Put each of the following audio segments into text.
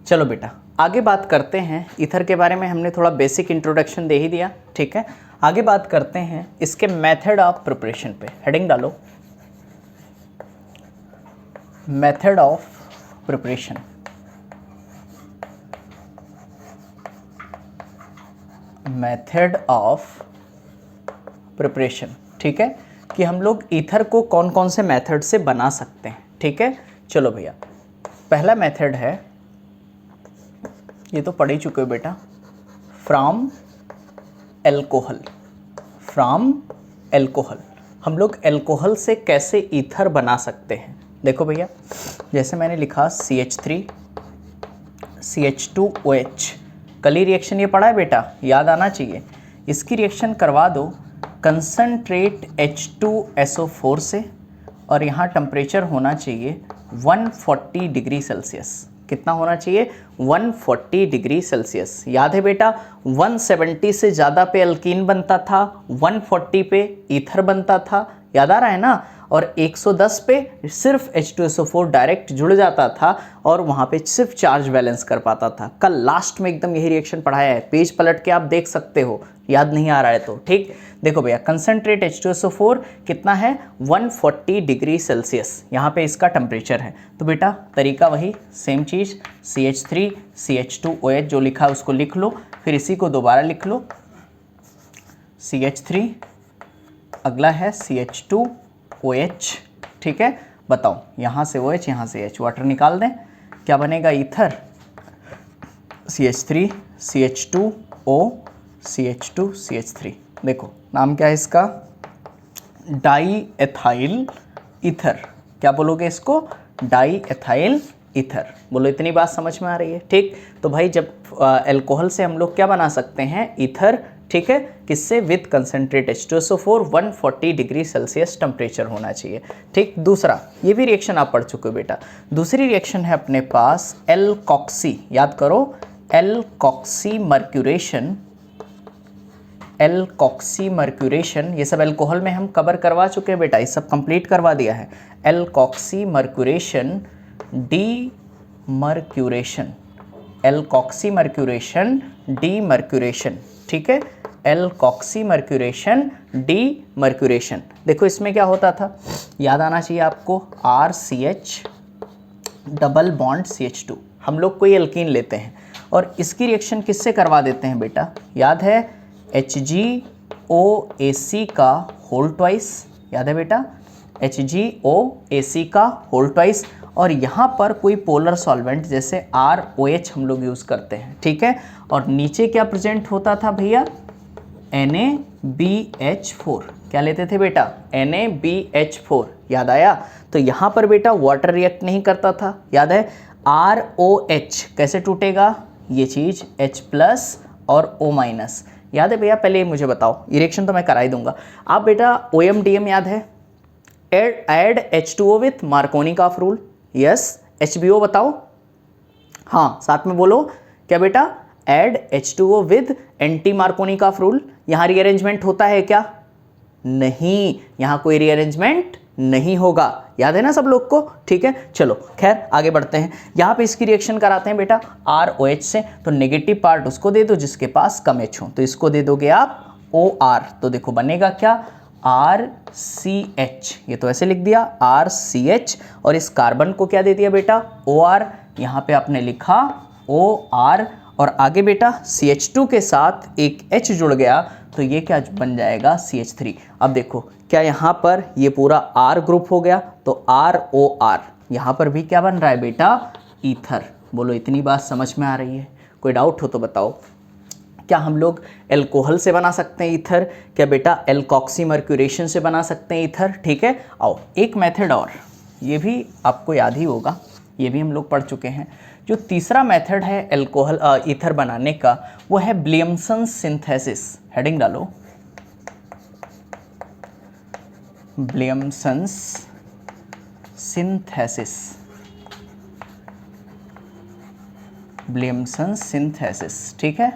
चलो बेटा आगे बात करते हैं। ईथर के बारे में हमने थोड़ा बेसिक इंट्रोडक्शन दे ही दिया, ठीक है। आगे बात करते हैं इसके मेथड ऑफ प्रिपरेशन पे। हेडिंग डालो, method of preparation. Method of preparation, ठीक है, कि हम लोग ईथर को कौन कौन से मेथड से बना सकते हैं, ठीक है। चलो भैया, पहला मेथड है, ये तो पढ़ ही चुके हो बेटा, फ्रॉम एल्कोहल। फ्रॉम एल्कोहल, हम लोग एल्कोहल से कैसे ईथर बना सकते हैं। देखो भैया, जैसे मैंने लिखा CH3 CH2OH, कल ही रिएक्शन ये पढ़ा है बेटा, याद आना चाहिए। इसकी रिएक्शन करवा दो कंसनट्रेट H2SO4 से, और यहाँ टेम्परेचर होना चाहिए 140 डिग्री सेल्सियस। कितना होना चाहिए? 140 डिग्री सेल्सियस। याद है बेटा, 170 से ज़्यादा पे अल्कीन बनता था, 140 पे ईथर बनता था, याद आ रहा है ना। और 110 पे सिर्फ H2SO4 डायरेक्ट जुड़ जाता था और वहाँ पे सिर्फ चार्ज बैलेंस कर पाता था। कल लास्ट में एकदम यही रिएक्शन पढ़ाया है, पेज पलट के आप देख सकते हो, याद नहीं आ रहा है तो, ठीक। देखो भैया, कंसनट्रेट H2SO4 कितना है? 140 डिग्री सेल्सियस, यहाँ पे इसका टेम्परेचर है। तो बेटा तरीका वही, सेम चीज़, CH3 CH2OH जो लिखा है उसको लिख लो, फिर इसी को दोबारा लिख लो, CH3, अगला है CH2OH, ठीक है। बताओ, यहाँ से OH, यहाँ से H, वाटर निकाल दें, क्या बनेगा? Ether, CH3 CH2O CH2 CH3। देखो नाम क्या है इसका? Diethyl ether. क्या बोलोगे इसको? Diethyl ether. बोलो, इतनी बात समझ में आ रही है, ठीक। तो भाई जब एल्कोहल से हम लोग क्या बना सकते हैं? ईथर, ठीक है। किससे? With concentrate H2SO4, 140 degree Celsius temperature होना चाहिए, ठीक। दूसरा, ये भी रिएक्शन आप पढ़ चुके हो बेटा। दूसरी रिएक्शन है अपने पास एल्कोक्सी, याद करो, एल्कोक्सी मर्क्यूरेशन। एल्कोक्सी मर्क्यूरेशन, ये सब एल्कोहल में हम कवर करवा चुके हैं बेटा, ये सब कंप्लीट करवा दिया है। Alkoxy mercuration demercuration, alkoxy mercuration demercuration, ठीक है। Alkoxy mercuration demercuration. देखो इसमें क्या होता था, याद आना चाहिए आपको, RCH डबल बॉन्ड CH2। हम लोग कोई एल्कीन लेते हैं और इसकी रिएक्शन किससे करवा देते हैं बेटा? याद है, HgOAc का होल ट्वाइस, याद है बेटा, HgOAc का होल ट्वाइस। और यहाँ पर कोई पोलर सॉल्वेंट जैसे ROH हम लोग यूज़ करते हैं, ठीक है। और नीचे क्या प्रेजेंट होता था भैया? NaBH4। क्या लेते थे बेटा? NaBH4, याद आया। तो यहाँ पर बेटा वाटर रिएक्ट नहीं करता था, याद है। ROH कैसे टूटेगा? ये चीज़ H+ और O-, याद है भैया। पहले मुझे बताओ, रिएक्शन तो मैं करा ही दूंगा। आप बेटा OMDM याद है, add H2O with Markovnikov rule, yes. HBO बताओ, हाँ साथ में बोलो, क्या बेटा? Add H2O with anti Markovnikov rule. यहाँ रीअरेंजमेंट होता है क्या? नहीं, यहाँ कोई रीअरेंजमेंट नहीं होगा, याद है ना सब लोग को, ठीक है। चलो खैर आगे बढ़ते हैं। यहाँ पे इसकी रिएक्शन कराते हैं बेटा ROH से, तो नेगेटिव पार्ट उसको दे दो जिसके पास कम H हो, तो इसको दे दोगे आप OR। तो देखो बनेगा क्या? RCH, ये तो ऐसे लिख दिया RCH, और इस कार्बन को क्या दे दिया बेटा? OR। यहाँ पे आपने लिखा OR, और आगे बेटा CH2 के साथ एक H जुड़ गया, तो ये क्या बन जाएगा? CH3। अब देखो, क्या यहाँ पर ये पूरा R ग्रुप हो गया, तो ROR। यहाँ पर भी क्या बन रहा है बेटा? ईथर। बोलो, इतनी बात समझ में आ रही है? कोई डाउट हो तो बताओ। क्या हम लोग एल्कोहल से बना सकते हैं ईथर? क्या बेटा एल्कोक्सी मर्क्यूरेशन से बना सकते हैं ईथर? ठीक है। आओ एक मेथड और, ये भी आपको याद ही होगा, ये भी हम लोग पढ़ चुके हैं। जो तीसरा मेथड है एल्कोहल ईथर बनाने का, वो है विलियमसन सिंथेसिस। हेडिंग डालो, विलियमसन सिंथेसिस। विलियमसन सिंथेसिस, ठीक है।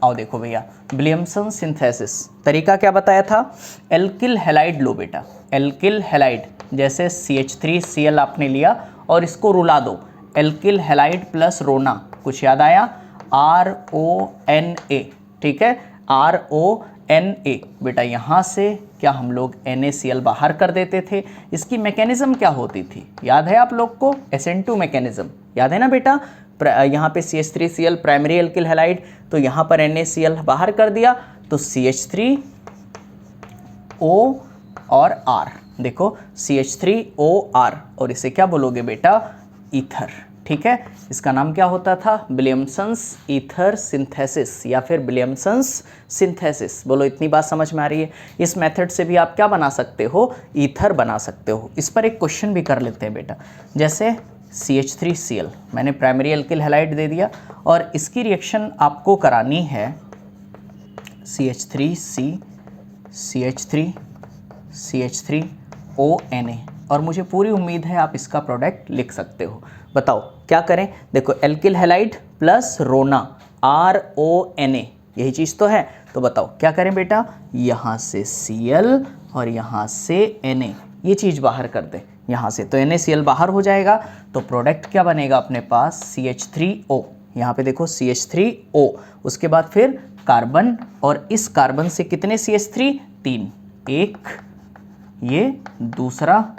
आओ देखो भैया, विलियमसन सिंथेसिस तरीका क्या बताया था? एल्किल हैलाइड लो बेटा, एल्किल हैलाइड, जैसे CH3Cl आपने लिया और इसको रुला दो, एल्किल हैलाइड प्लस रोना, कुछ याद आया? RONA, ठीक है, RONA। बेटा यहाँ से क्या हम लोग NaCl बाहर कर देते थे। इसकी मैकेनिज्म क्या होती थी, याद है आप लोग को? SN2 मैकेनिज्म याद है ना बेटा? यहाँ पे CH3Cl प्राइमरी एल्किल हैलाइड, तो यहाँ पर NaCl बाहर कर दिया तो CH3O और R, देखो CH3OR, और इसे क्या बोलोगे बेटा? ईथर, ठीक है। इसका नाम क्या होता था? विलियमसन्स ईथर सिंथेसिस या फिर विलियमसन्स सिंथेसिस। बोलो इतनी बात समझ में आ रही है? इस मेथड से भी आप क्या बना सकते हो? ईथर बना सकते हो। इस पर एक क्वेश्चन भी कर लेते हैं बेटा, जैसे CH3Cl मैंने प्राइमरी एल्किल हैलाइड दे दिया और इसकी रिएक्शन आपको करानी है CH3C CH3 CH3ONA, और मुझे पूरी उम्मीद है आप इसका प्रोडक्ट लिख सकते हो। बताओ क्या करें? देखो एल्किल हैलाइड प्लस रोना RONA, यही चीज़ तो है। तो बताओ क्या करें बेटा? यहाँ से Cl और यहाँ से Na, ये चीज़ बाहर कर दे यहाँ से, तो NaCl बाहर हो जाएगा। तो प्रोडक्ट क्या बनेगा अपने पास? CH3O, यहाँ पे देखो CH3O, उसके बाद फिर कार्बन, और इस कार्बन से कितने CH3? 3, एक ये, दूसरा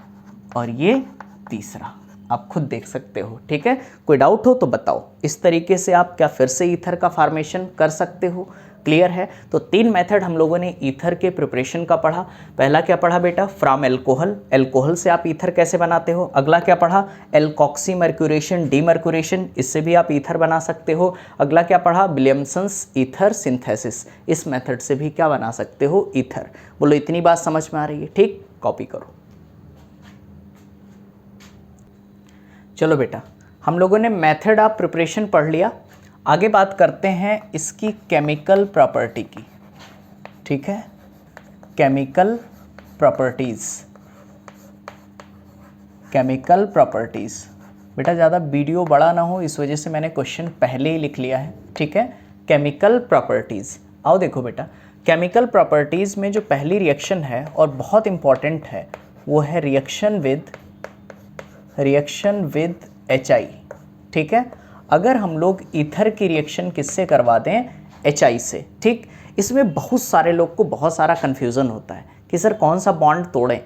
और ये तीसरा। आप खुद देख सकते हो, ठीक है। कोई डाउट हो तो बताओ। इस तरीके से आप क्या फिर से ईथर का फॉर्मेशन कर सकते हो? क्लियर है? तो 3 मेथड हम लोगों ने ईथर के प्रिपरेशन का पढ़ा। पहला क्या पढ़ा बेटा? फ्रॉम एल्कोहल, एल्कोहल से आप ईथर कैसे बनाते हो। अगला क्या पढ़ा? एल्कोक्सी मर्क्यूरेशन, डीमर्क्यूरेशन, इससे भी आप ईथर बना सकते हो। अगला क्या पढ़ा? विलियमसन्स ईथर सिंथेसिस, इस मेथड से भी क्या बना सकते हो? ईथर। बोलो इतनी बात समझ में आ रही है? ठीक, कॉपी करो। चलो बेटा, हम लोगों ने मेथड ऑफ प्रिपरेशन पढ़ लिया। आगे बात करते हैं इसकी केमिकल प्रॉपर्टी की, ठीक है। Chemical properties, chemical properties. बेटा ज़्यादा वीडियो बड़ा ना हो इस वजह से मैंने क्वेश्चन पहले ही लिख लिया है, ठीक है। केमिकल प्रॉपर्टीज़, आओ देखो बेटा, केमिकल प्रॉपर्टीज़ में जो पहली रिएक्शन है और बहुत इंपॉर्टेंट है वो है रिएक्शन विद HI, ठीक है। अगर हम लोग ईथर की रिएक्शन किससे करवा दें? HI से, ठीक। इसमें बहुत सारे लोग को बहुत सारा कन्फ्यूज़न होता है कि सर कौन सा बॉन्ड तोड़ें,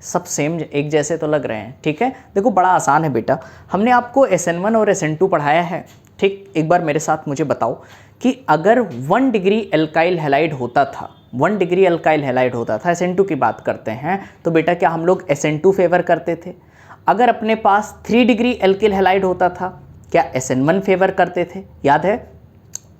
सब सेम एक जैसे तो लग रहे हैं, ठीक है। देखो बड़ा आसान है बेटा, हमने आपको SN1 और SN2 पढ़ाया है, ठीक। एक बार मेरे साथ मुझे बताओ कि अगर 1 डिग्री एल्काइल हैलाइड होता था, 1 डिग्री एल्काइल हैलाइड होता था, SN2 की बात करते हैं, तो बेटा क्या हम लोग SN2 फेवर करते थे? अगर अपने पास 3 डिग्री एल्किल हैलाइड होता था, क्या SN1 फेवर करते थे? याद है?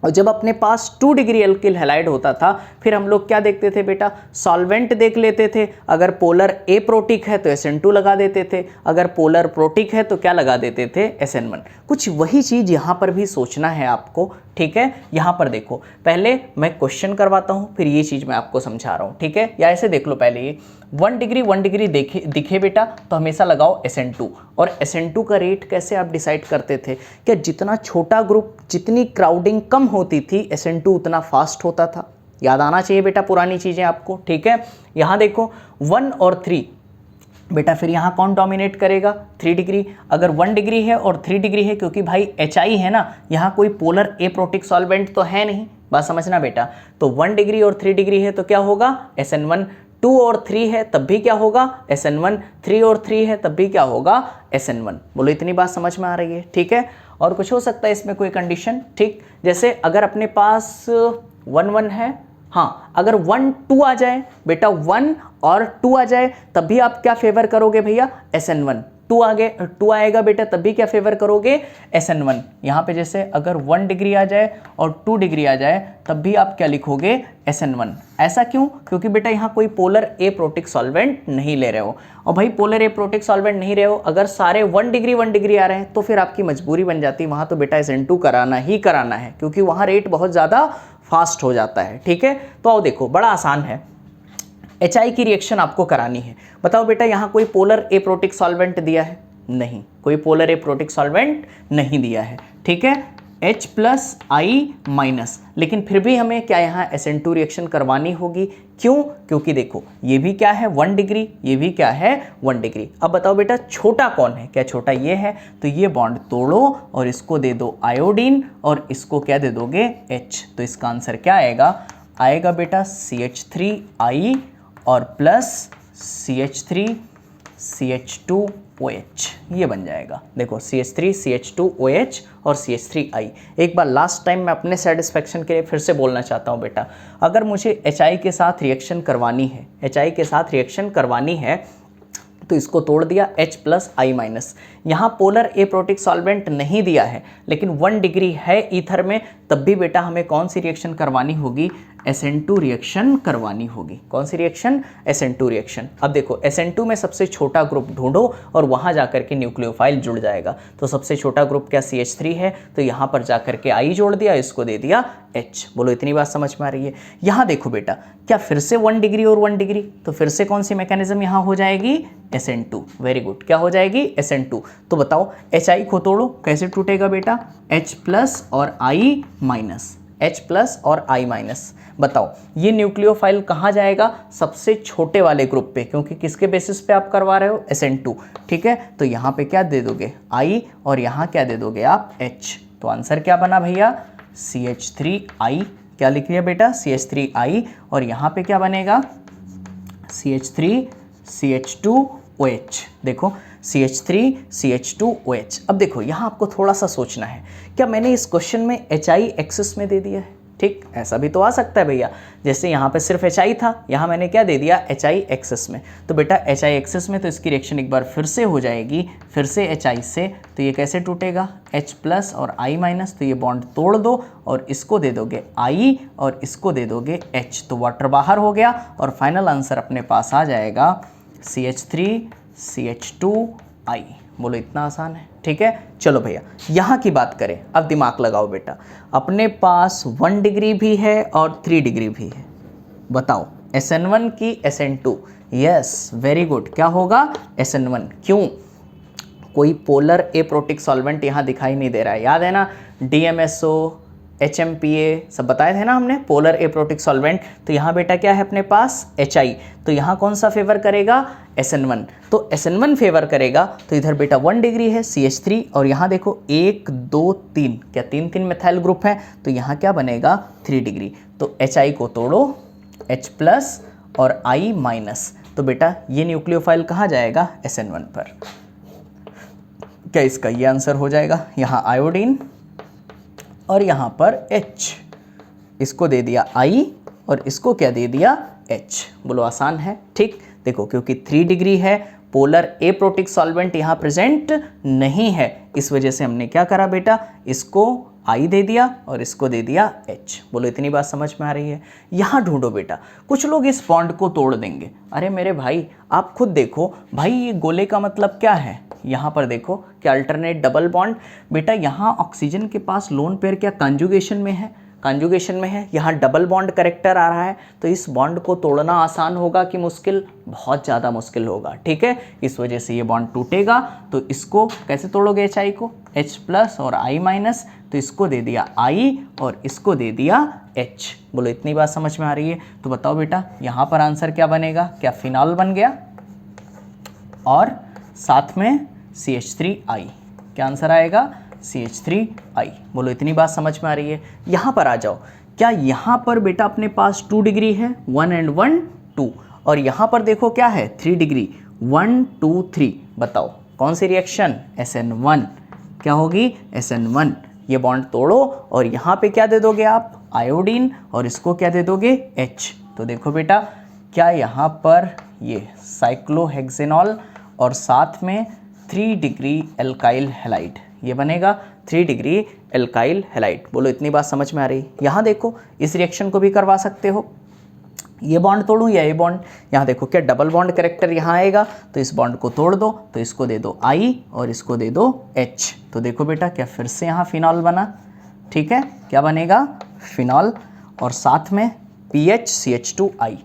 और जब अपने पास 2 डिग्री एल्किल हैलाइड होता था, फिर हम लोग क्या देखते थे बेटा? सॉल्वेंट देख लेते थे। अगर पोलर एप्रोटिक है तो SN2 लगा देते थे, अगर पोलर प्रोटिक है तो क्या लगा देते थे? SN1। कुछ वही चीज़ यहाँ पर भी सोचना है आपको, ठीक है। यहाँ पर देखो, पहले मैं क्वेश्चन करवाता हूँ, फिर ये चीज़ मैं आपको समझा रहा हूँ, ठीक है। या ऐसे देख लो, पहले ये 1 डिग्री दिखे बेटा तो हमेशा लगाओ SN2। और SN2 का रेट कैसे आप डिसाइड करते थे? क्या जितना छोटा ग्रुप, जितनी क्राउडिंग कम होती थी, SN2 उतना फास्ट होता था। याद आना चाहिए बेटा पुरानी चीज़ें आपको, ठीक है। यहाँ देखो 1 और 3, बेटा फिर यहाँ कौन डोमिनेट करेगा? 3 डिग्री। अगर 1 डिग्री है और 3 डिग्री है, क्योंकि भाई HI है ना, यहाँ कोई पोलर एप्रोटिक सॉल्वेंट तो है नहीं, बात समझना बेटा। तो 1 डिग्री और 3 डिग्री है तो क्या होगा? SN1। 2 और 3 है तब भी क्या होगा? SN1। 3 और 3 है तब भी क्या होगा? SN1। बोलो इतनी बात समझ में आ रही है, ठीक है। और कुछ हो सकता है इसमें कोई कंडीशन, ठीक। जैसे अगर अपने पास 1 है, हाँ, अगर 1 2 आ जाए बेटा, 1 और 2 आ जाए तब भी आप क्या फेवर करोगे भैया? SN1। 2 आएगा बेटा तब भी क्या फेवर करोगे? SN1। यहाँ पे जैसे अगर 1 डिग्री आ जाए और 2 डिग्री आ जाए तब भी आप क्या लिखोगे? SN1। ऐसा क्यों? क्योंकि बेटा यहाँ कोई पोलर एप्रोटिक सॉल्वेंट नहीं ले रहे हो। और भाई पोलर एप्रोटिक सॉल्वेंट नहीं रहे हो, अगर सारे 1 डिग्री आ रहे हैं तो फिर आपकी मजबूरी बन जाती है वहाँ तो बेटा SN2 कराना ही कराना है, क्योंकि वहाँ रेट बहुत ज़्यादा फास्ट हो जाता है, ठीक है। तो आओ देखो, बड़ा आसान है, HI की रिएक्शन आपको करानी है। बताओ बेटा यहाँ कोई पोलर एप्रोटिक सॉल्वेंट दिया है? नहीं, कोई पोलर एप्रोटिक सॉल्वेंट नहीं दिया है, ठीक है। H प्लस आई माइनस, लेकिन फिर भी हमें क्या यहाँ SN2 रिएक्शन करवानी होगी। क्यों? क्योंकि देखो ये भी क्या है 1 डिग्री, ये भी क्या है 1 डिग्री। अब बताओ बेटा छोटा कौन है? क्या छोटा ये है? तो ये बॉन्ड तोड़ो और इसको दे दो आयोडीन और इसको क्या दे दोगे H। तो इसका आंसर क्या आएगा? आएगा बेटा CH3I और प्लस CH3CH2OH, ये बन जाएगा। देखो CH3CH2OH और CH3I। एक बार लास्ट टाइम मैं अपने सेटिस्फेक्शन के लिए फिर से बोलना चाहता हूँ बेटा, अगर मुझे HI के साथ रिएक्शन करवानी है, HI के साथ रिएक्शन करवानी है तो इसको तोड़ दिया H प्लस आई माइनस। यहाँ पोलर एप्रोटिक सॉल्वेंट नहीं दिया है लेकिन 1 डिग्री है ईथर में, तब भी बेटा हमें कौन सी रिएक्शन करवानी होगी? SN2 रिएक्शन करवानी होगी। कौन सी रिएक्शन? SN2 reaction. अब देखो SN2 में सबसे छोटा ग्रुप ढूंढो और वहाँ जाकर के न्यूक्लियोफाइल जुड़ जाएगा। तो सबसे छोटा ग्रुप क्या CH3 है, तो यहाँ पर जाकर के I जोड़ दिया, इसको दे दिया H। बोलो इतनी बात समझ में आ रही है? यहाँ देखो बेटा क्या फिर से 1 डिग्री और 1 डिग्री, तो फिर से कौन सी मैकेनिज्म यहाँ हो जाएगी? SN2। वेरी गुड, क्या हो जाएगी? SN2। तो बताओ HI को तोड़ो, कैसे टूटेगा बेटा? H प्लस और I माइनस, H प्लस और I माइनस। बताओ ये न्यूक्लियोफाइल कहाँ जाएगा? सबसे छोटे वाले ग्रुप पे, क्योंकि किसके बेसिस पे आप करवा रहे हो? SN2। ठीक है, तो यहाँ पे क्या दे दोगे? I और यहाँ क्या दे दोगे आप? H। तो आंसर क्या बना भैया? CH3I। क्या लिख लिया बेटा? CH3I और यहाँ पे क्या बनेगा? CH3CH2OH। देखो CH3CH2OH। अब देखो यहाँ आपको थोड़ा सा सोचना है, क्या मैंने इस क्वेश्चन में HI एक्सिस में दे दिया है? ठीक, ऐसा भी तो आ सकता है भैया, जैसे यहाँ पे सिर्फ HI था, यहाँ मैंने क्या दे दिया? HI एक्सिस में। तो बेटा HI एक्सिस में तो इसकी रिएक्शन एक बार फिर से हो जाएगी, फिर से HI से, तो ये कैसे टूटेगा? H प्लस और I माइनस, तो ये बॉन्ड तोड़ दो और इसको दे दोगे I और इसको दे दोगे H। तो वाटर बाहर हो गया और फाइनल आंसर अपने पास आ जाएगा CH3CH2I। बोलो इतना आसान है? ठीक है, चलो भैया यहाँ की बात करें। अब दिमाग लगाओ बेटा, अपने पास 1 डिग्री भी है और 3 डिग्री भी है। बताओ SN1 की SN2। यस वेरी गुड, क्या होगा? SN1। क्यों? कोई पोलर एप्रोटिक सॉल्वेंट यहाँ दिखाई नहीं दे रहा है। याद है ना DMSO, HMPA सब बताए थे ना हमने, पोलर एप्रोटिक सॉल्वेंट। तो यहाँ बेटा क्या है अपने पास? HI। तो यहाँ कौन सा फेवर करेगा? SN1। तो SN1 फेवर करेगा, तो इधर बेटा 1 डिग्री है CH3 और यहाँ देखो 1 2 3, क्या 3 मिथाइल ग्रुप है, तो यहाँ क्या बनेगा? 3 डिग्री। तो HI को तोड़ो, H प्लस और I माइनस, तो बेटा ये न्यूक्लियोफाइल कहाँ जाएगा? SN1 पर। क्या इसका ये आंसर हो जाएगा? यहाँ आयोडीन और यहाँ पर H, इसको दे दिया I और इसको क्या दे दिया? H। बोलो आसान है? ठीक, देखो क्योंकि 3 डिग्री है, पोलर एप्रोटिक सॉल्वेंट यहाँ प्रेजेंट नहीं है, इस वजह से हमने क्या करा बेटा? इसको I दे दिया और इसको दे दिया H। बोलो इतनी बात समझ में आ रही है? यहाँ ढूंढो बेटा, कुछ लोग इस बॉन्ड को तोड़ देंगे। अरे मेरे भाई आप खुद देखो भाई, ये गोले का मतलब क्या है? यहाँ पर देखो क्या अल्टरनेट डबल बॉन्ड। बेटा यहाँ ऑक्सीजन के पास लोन पेयर क्या कंजुगेशन में है? कंजुगेशन में है। यहाँ डबल बॉन्ड कैरेक्टर आ रहा है, तो इस बॉन्ड को तोड़ना आसान होगा कि मुश्किल? बहुत ज़्यादा मुश्किल होगा। ठीक है, इस वजह से ये बॉन्ड टूटेगा। तो इसको कैसे तोड़ोगे? HI को, H प्लस और I माइनस, तो इसको दे दिया I और इसको दे दिया H। बोलो इतनी बात समझ में आ रही है? तो बताओ बेटा यहाँ पर आंसर क्या बनेगा? क्या फिनॉल बन गया और साथ में CH3I। क्या आंसर आएगा? CH3I। बोलो इतनी बात समझ में आ रही है? यहाँ पर आ जाओ, क्या यहाँ पर बेटा अपने पास 2 डिग्री है, 1 and 1 2, और यहाँ पर देखो क्या है? 3 डिग्री, 1 2 3। बताओ कौन सी रिएक्शन? SN1। क्या होगी? SN1। ये बॉन्ड तोड़ो और यहाँ पे क्या दे दोगे आप? आयोडीन और इसको क्या दे दोगे? H। तो देखो बेटा क्या यहाँ पर ये साइक्लोहेक्सेनॉल और साथ में 3 डिग्री एल्काइल हैलाइड, ये बनेगा 3 डिग्री एल्काइल हैलाइड। बोलो इतनी बात समझ में आ रही? यहाँ देखो इस रिएक्शन को भी करवा सकते हो। ये बॉन्ड तोड़ूं या ये बॉन्ड? यहाँ देखो क्या डबल बॉन्ड कैरेक्टर यहाँ आएगा, तो इस बॉन्ड को तोड़ दो, तो इसको दे दो I और इसको दे दो H। तो देखो बेटा क्या फिर से यहाँ फिनॉल बना। ठीक है, क्या बनेगा? फिनॉल और साथ में PHCH2I।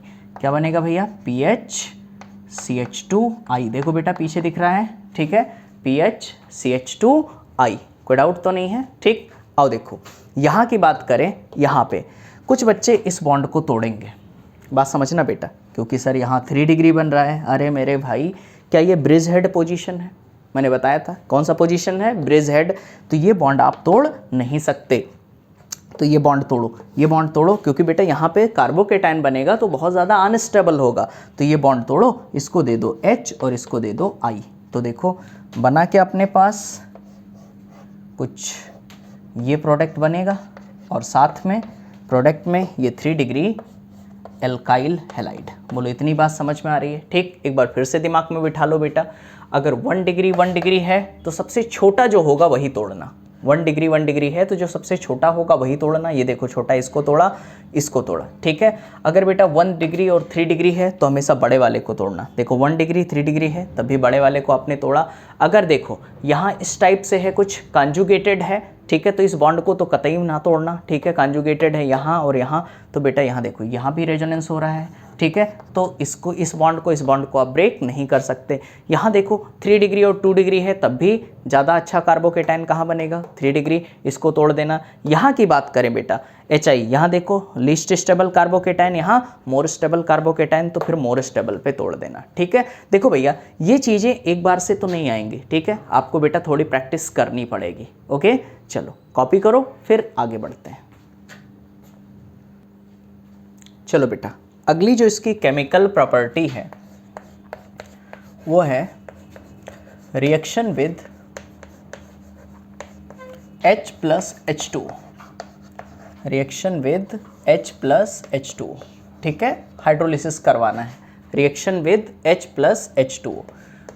क्या बनेगा भैया? PHCH2I। देखो बेटा पीछे दिख रहा है। ठीक है, PHCH2I। कोई डाउट तो नहीं है? ठीक, आओ देखो यहाँ की बात करें, यहाँ पे कुछ बच्चे इस बॉन्ड को तोड़ेंगे, बात समझना बेटा, क्योंकि सर यहाँ 3 डिग्री बन रहा है। अरे मेरे भाई, क्या ये ब्रिज हेड पोजीशन है? मैंने बताया था कौन सा पोजीशन है, ब्रिज हेड। तो ये बॉन्ड आप तोड़ नहीं सकते, तो ये बॉन्ड तोड़ो, ये बॉन्ड तोड़ो, क्योंकि बेटा यहाँ पे कार्बोकेटाइन बनेगा तो बहुत ज़्यादा अनस्टेबल होगा। तो ये बॉन्ड तोड़ो, इसको दे दो H और इसको दे दो I। तो देखो बना के अपने पास कुछ ये प्रोडक्ट बनेगा, और साथ में प्रोडक्ट में ये 3 डिग्री एल्काइल हैलाइड। बोलो इतनी बात समझ में आ रही है? ठीक, एक बार फिर से दिमाग में बिठा लो बेटा, अगर 1 डिग्री है तो सबसे छोटा जो होगा वही तोड़ना। 1 डिग्री है तो जो सबसे छोटा होगा वही तोड़ना। ये देखो छोटा इसको तोड़ा, इसको तोड़ा, ठीक है। अगर बेटा 1 डिग्री और 3 डिग्री है तो हमेशा बड़े वाले को तोड़ना। देखो 1 डिग्री 3 डिग्री है तब भी बड़े वाले को आपने तोड़ा। अगर देखो यहाँ इस टाइप से है, कुछ कॉन्जुगेटेड है, ठीक है, तो इस बॉन्ड को तो कतई ना तोड़ना, ठीक है। कॉन्जुगेटेड है यहाँ और यहाँ, तो बेटा यहाँ देखो यहाँ भी रेजोनेंस हो रहा है, ठीक है। तो इसको, इस बॉन्ड को आप ब्रेक नहीं कर सकते। यहाँ देखो 3 डिग्री और 2 डिग्री है तब भी ज़्यादा अच्छा कार्बोकेटाइन कहाँ बनेगा? 3 डिग्री, इसको तोड़ देना। यहाँ की बात करें बेटा HI, यहाँ देखो लीस्ट स्टेबल कार्बोकेटाइन, यहाँ मोर स्टेबल कार्बोकेटाइन, तो फिर मोर स्टेबल पे तोड़ देना, ठीक है। देखो भैया ये चीज़ें एक बार से तो नहीं आएंगी, ठीक है, आपको बेटा थोड़ी प्रैक्टिस करनी पड़ेगी। ओके, चलो कॉपी करो, फिर आगे बढ़ते हैं। चलो बेटा, अगली जो इसकी केमिकल प्रॉपर्टी है वो है reaction with H plus H2, reaction with H plus H2, ठीक है। हाइड्रोलिसिस करवाना है, reaction with H plus H2।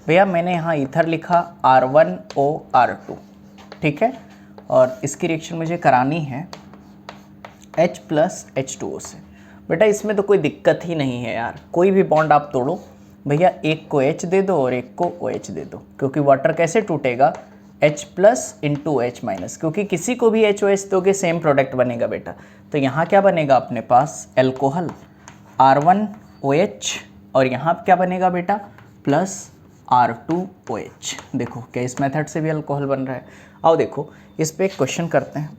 भैया मैंने यहाँ ईथर लिखा R1OR2, ठीक है, और इसकी रिएक्शन मुझे करानी है H प्लस H2O से। बेटा इसमें तो कोई दिक्कत ही नहीं है यार, कोई भी बॉन्ड आप तोड़ो भैया, एक को H दे दो और एक को OH दे दो, क्योंकि वाटर कैसे टूटेगा? H plus into H minus, क्योंकि किसी को भी HOH दोगे सेम प्रोडक्ट बनेगा बेटा। तो यहाँ क्या बनेगा अपने पास? एल्कोहल R1OH, और यहाँ क्या बनेगा बेटा? Plus R2OH। देखो क्या इस मेथड से भी अल्कोहल बन रहा है। आओ देखो इस पे एक क्वेश्चन करते हैं।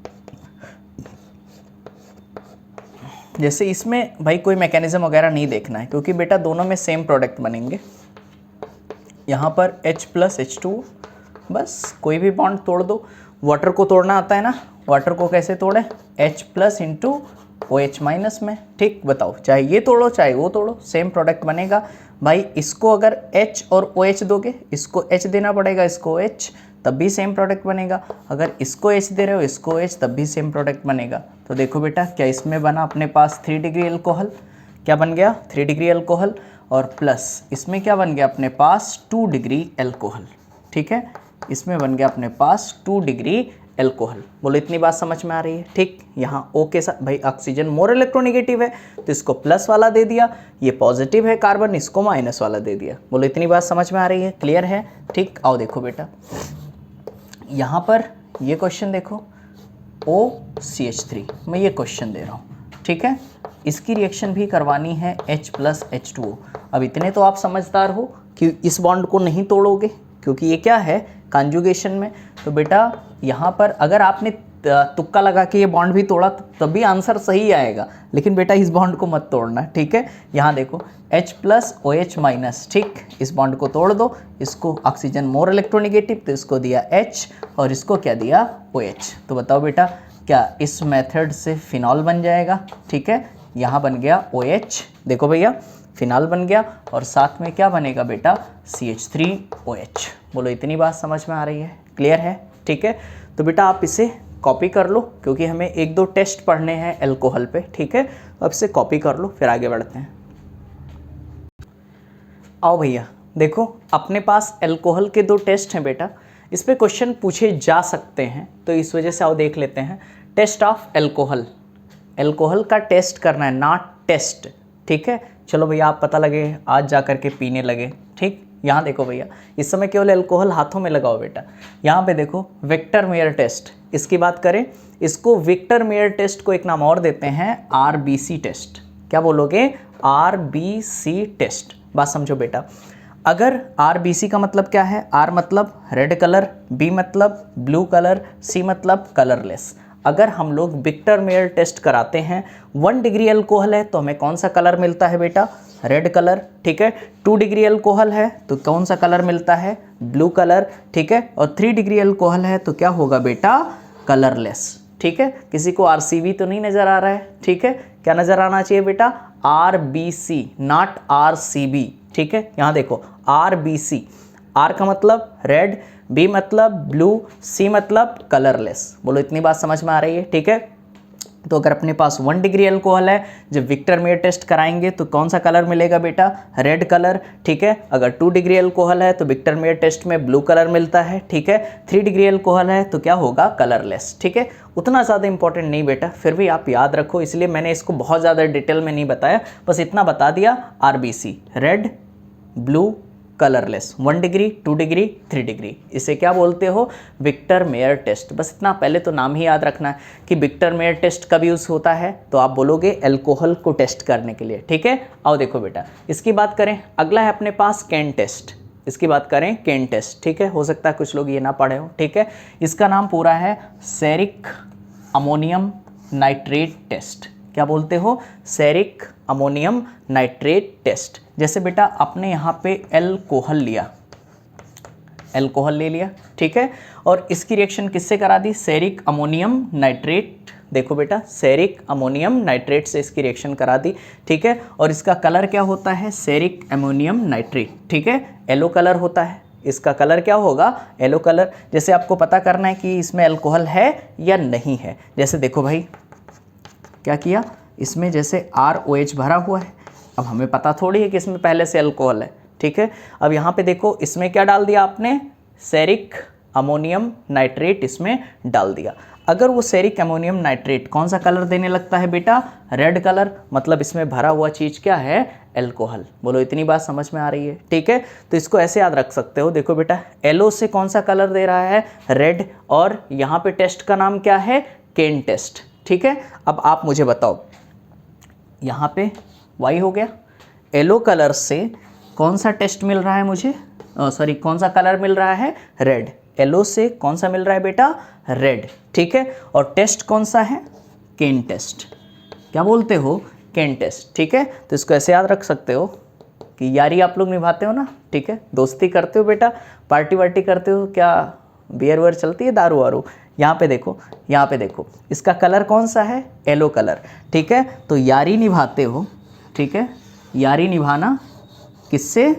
जैसे इसमें भाई कोई मैकेनिज्म वगैरह नहीं देखना है, क्योंकि बेटा दोनों में सेम प्रोडक्ट बनेंगे। यहाँ पर H प्लस H2, बस कोई भी बॉन्ड तोड़ दो। वाटर को तोड़ना आता है ना, वाटर को कैसे तोड़े? H plus into OH minus में, ठीक। बताओ चाहे ये तोड़ो चाहे वो तोड़ो, सेम प्रोडक्ट बनेगा। भाई इसको अगर H और OH दोगे, इसको H देना पड़ेगा, इसको H, तब भी सेम प्रोडक्ट बनेगा। अगर इसको H दे रहे हो, इसको H, तब भी सेम प्रोडक्ट बनेगा। तो देखो बेटा क्या इसमें बना अपने पास 3 डिग्री एल्कोहल, क्या बन गया? 3 डिग्री एल्कोहल, और प्लस इसमें क्या बन गया अपने पास? 2 डिग्री एल्कोहल, ठीक है। इसमें बन गया अपने पास 2 डिग्री एल्कोहल। बोलो इतनी बात समझ में आ रही है? ठीक। यहाँ O के साथ भाई ऑक्सीजन मोर इलेक्ट्रोनेगेटिव है तो इसको प्लस वाला दे दिया, ये पॉजिटिव है कार्बन, इसको माइनस वाला दे दिया। बोलो इतनी बात समझ में आ रही है? क्लियर है? ठीक। आओ देखो बेटा, यहाँ पर ये क्वेश्चन देखो, OCH3, मैं ये क्वेश्चन दे रहा हूँ, ठीक है। इसकी रिएक्शन भी करवानी है H प्लस H2O। अब इतने तो आप समझदार हो कि इस बॉन्ड को नहीं तोड़ोगे, क्योंकि ये क्या है? कॉन्जुगेशन में। तो बेटा यहाँ पर अगर आपने तुक्का लगा के ये बॉन्ड भी तोड़ा तब भी आंसर सही आएगा, लेकिन बेटा इस बॉन्ड को मत तोड़ना, ठीक है। यहाँ देखो H प्लस OH माइनस, ठीक, इस बॉन्ड को तोड़ दो। इसको ऑक्सीजन मोर इलेक्ट्रोनेगेटिव तो इसको दिया H, और इसको क्या दिया? OH। तो बताओ बेटा क्या इस मेथड से फिनॉल बन जाएगा? ठीक है, यहाँ बन गया OH, देखो भैया फिनॉल बन गया, और साथ में क्या बनेगा बेटा? CH3OH। बोलो इतनी बात समझ में आ रही है? क्लियर है? ठीक है। तो बेटा आप इसे कॉपी कर लो, क्योंकि हमें 1-2 टेस्ट पढ़ने हैं एल्कोहल पे, ठीक है। अब इसे कॉपी कर लो, फिर आगे बढ़ते हैं। आओ भैया देखो, अपने पास एल्कोहल के 2 टेस्ट हैं बेटा, इस पे क्वेश्चन पूछे जा सकते हैं, तो इस वजह से आओ देख लेते हैं। टेस्ट ऑफ एल्कोहल, एल्कोहल का टेस्ट करना है, नॉट टेस्ट, ठीक है। चलो भैया आप पता लगे आज जा कर के पीने लगे, ठीक। यहाँ देखो भैया इस समय केवल एल्कोहल हाथों में लगाओ बेटा। यहाँ पे देखो विक्टर मेयर टेस्ट, इसकी बात करें, इसको विक्टर मेयर टेस्ट को एक नाम और देते हैं RBC टेस्ट। क्या बोलोगे? RBC test. बात समझो बेटा, अगर RBC का मतलब क्या है? R मतलब रेड कलर, B मतलब ब्लू कलर, C मतलब कलरलेस। अगर हम लोग विक्टर मेयर टेस्ट कराते हैं, 1 डिग्री अल्कोहल है तो हमें कौन सा कलर मिलता है बेटा, रेड कलर, ठीक है। 2 डिग्री अल्कोहल है तो कौन सा कलर मिलता है, ब्लू कलर, ठीक है। और 3 डिग्री अल्कोहल है तो क्या होगा बेटा, कलरलेस, ठीक है। किसी को RCB तो नहीं नजर आ रहा है, ठीक है। क्या नजर आना चाहिए बेटा, RBC, नॉट RCB, ठीक है। यहाँ देखो RBC, R का मतलब रेड, B मतलब ब्लू, C मतलब कलरलेस। बोलो इतनी बात समझ में आ रही है, ठीक है। तो अगर अपने पास 1 डिग्री अल्कोहल है, जब विक्टर मेयर टेस्ट कराएंगे तो कौन सा कलर मिलेगा बेटा, रेड कलर, ठीक है। अगर 2 डिग्री अल्कोहल है तो विक्टर मेयर टेस्ट में ब्लू कलर मिलता है, ठीक है। 3 डिग्री अल्कोहल है तो क्या होगा, कलरलेस, ठीक है। उतना ज़्यादा इंपॉर्टेंट नहीं बेटा, फिर भी आप याद रखो, इसलिए मैंने इसको बहुत ज़्यादा डिटेल में नहीं बताया, बस इतना बता दिया, RBC red, blue, colourless, 1 degree, 2 degree, 3 degree, इसे क्या बोलते हो, विक्टर मेयर टेस्ट। बस इतना पहले तो नाम ही याद रखना है कि विक्टर मेयर टेस्ट कब यूज़ होता है, तो आप बोलोगे अल्कोहल को टेस्ट करने के लिए, ठीक है। आओ देखो बेटा, इसकी बात करें, अगला है अपने पास केन टेस्ट। इसकी बात करें केन टेस्ट, ठीक है। हो सकता है कुछ लोग ये ना पढ़े हो, ठीक है। इसका नाम पूरा है सेरिक अमोनियम नाइट्रेट टेस्ट। क्या बोलते हो, सेरिक अमोनियम नाइट्रेट टेस्ट। जैसे बेटा आपने यहाँ पे अल्कोहल लिया, अल्कोहल ले लिया, ठीक है, और इसकी रिएक्शन किससे करा दी, सेरिक अमोनियम नाइट्रेट। देखो बेटा सेरिक अमोनियम नाइट्रेट से इसकी रिएक्शन करा दी, ठीक है। और इसका कलर क्या होता है, सेरिक अमोनियम नाइट्रेट, ठीक है, येलो कलर होता है। इसका कलर क्या होगा, येलो कलर। जैसे आपको पता करना है कि इसमें अल्कोहल है या नहीं है। जैसे देखो भाई क्या किया, इसमें जैसे ROH भरा हुआ है, अब हमें पता थोड़ी है कि इसमें पहले से अल्कोहल है, ठीक है। अब यहाँ पे देखो इसमें क्या डाल दिया आपने, सेरिक अमोनियम नाइट्रेट इसमें डाल दिया। अगर वो सेरिक अमोनियम नाइट्रेट कौन सा कलर देने लगता है बेटा, रेड कलर, मतलब इसमें भरा हुआ चीज़ क्या है, अल्कोहल। बोलो इतनी बात समझ में आ रही है, ठीक है। तो इसको ऐसे याद रख सकते हो, देखो बेटा येलो से कौन सा कलर दे रहा है, रेड, और यहाँ पे टेस्ट का नाम क्या है, केन टेस्ट, ठीक है। अब आप मुझे बताओ, यहाँ पे वाई हो गया, येलो कलर से कौन सा टेस्ट मिल रहा है मुझे, सॉरी कौन सा कलर मिल रहा है, रेड। येलो से कौन सा मिल रहा है बेटा, रेड, ठीक है। और टेस्ट कौन सा है, केन टेस्ट। क्या बोलते हो, केन टेस्ट, ठीक है। तो इसको ऐसे याद रख सकते हो कि यारी आप लोग निभाते हो ना, ठीक है, दोस्ती करते हो बेटा, पार्टी वार्टी करते हो, क्या बियर वेयर चलती है, दारू वारू। यहाँ पे देखो, यहाँ पे देखो, इसका कलर कौन सा है, येलो कलर, ठीक है। तो यारी निभाते हो, ठीक है, यारी निभाना किससे,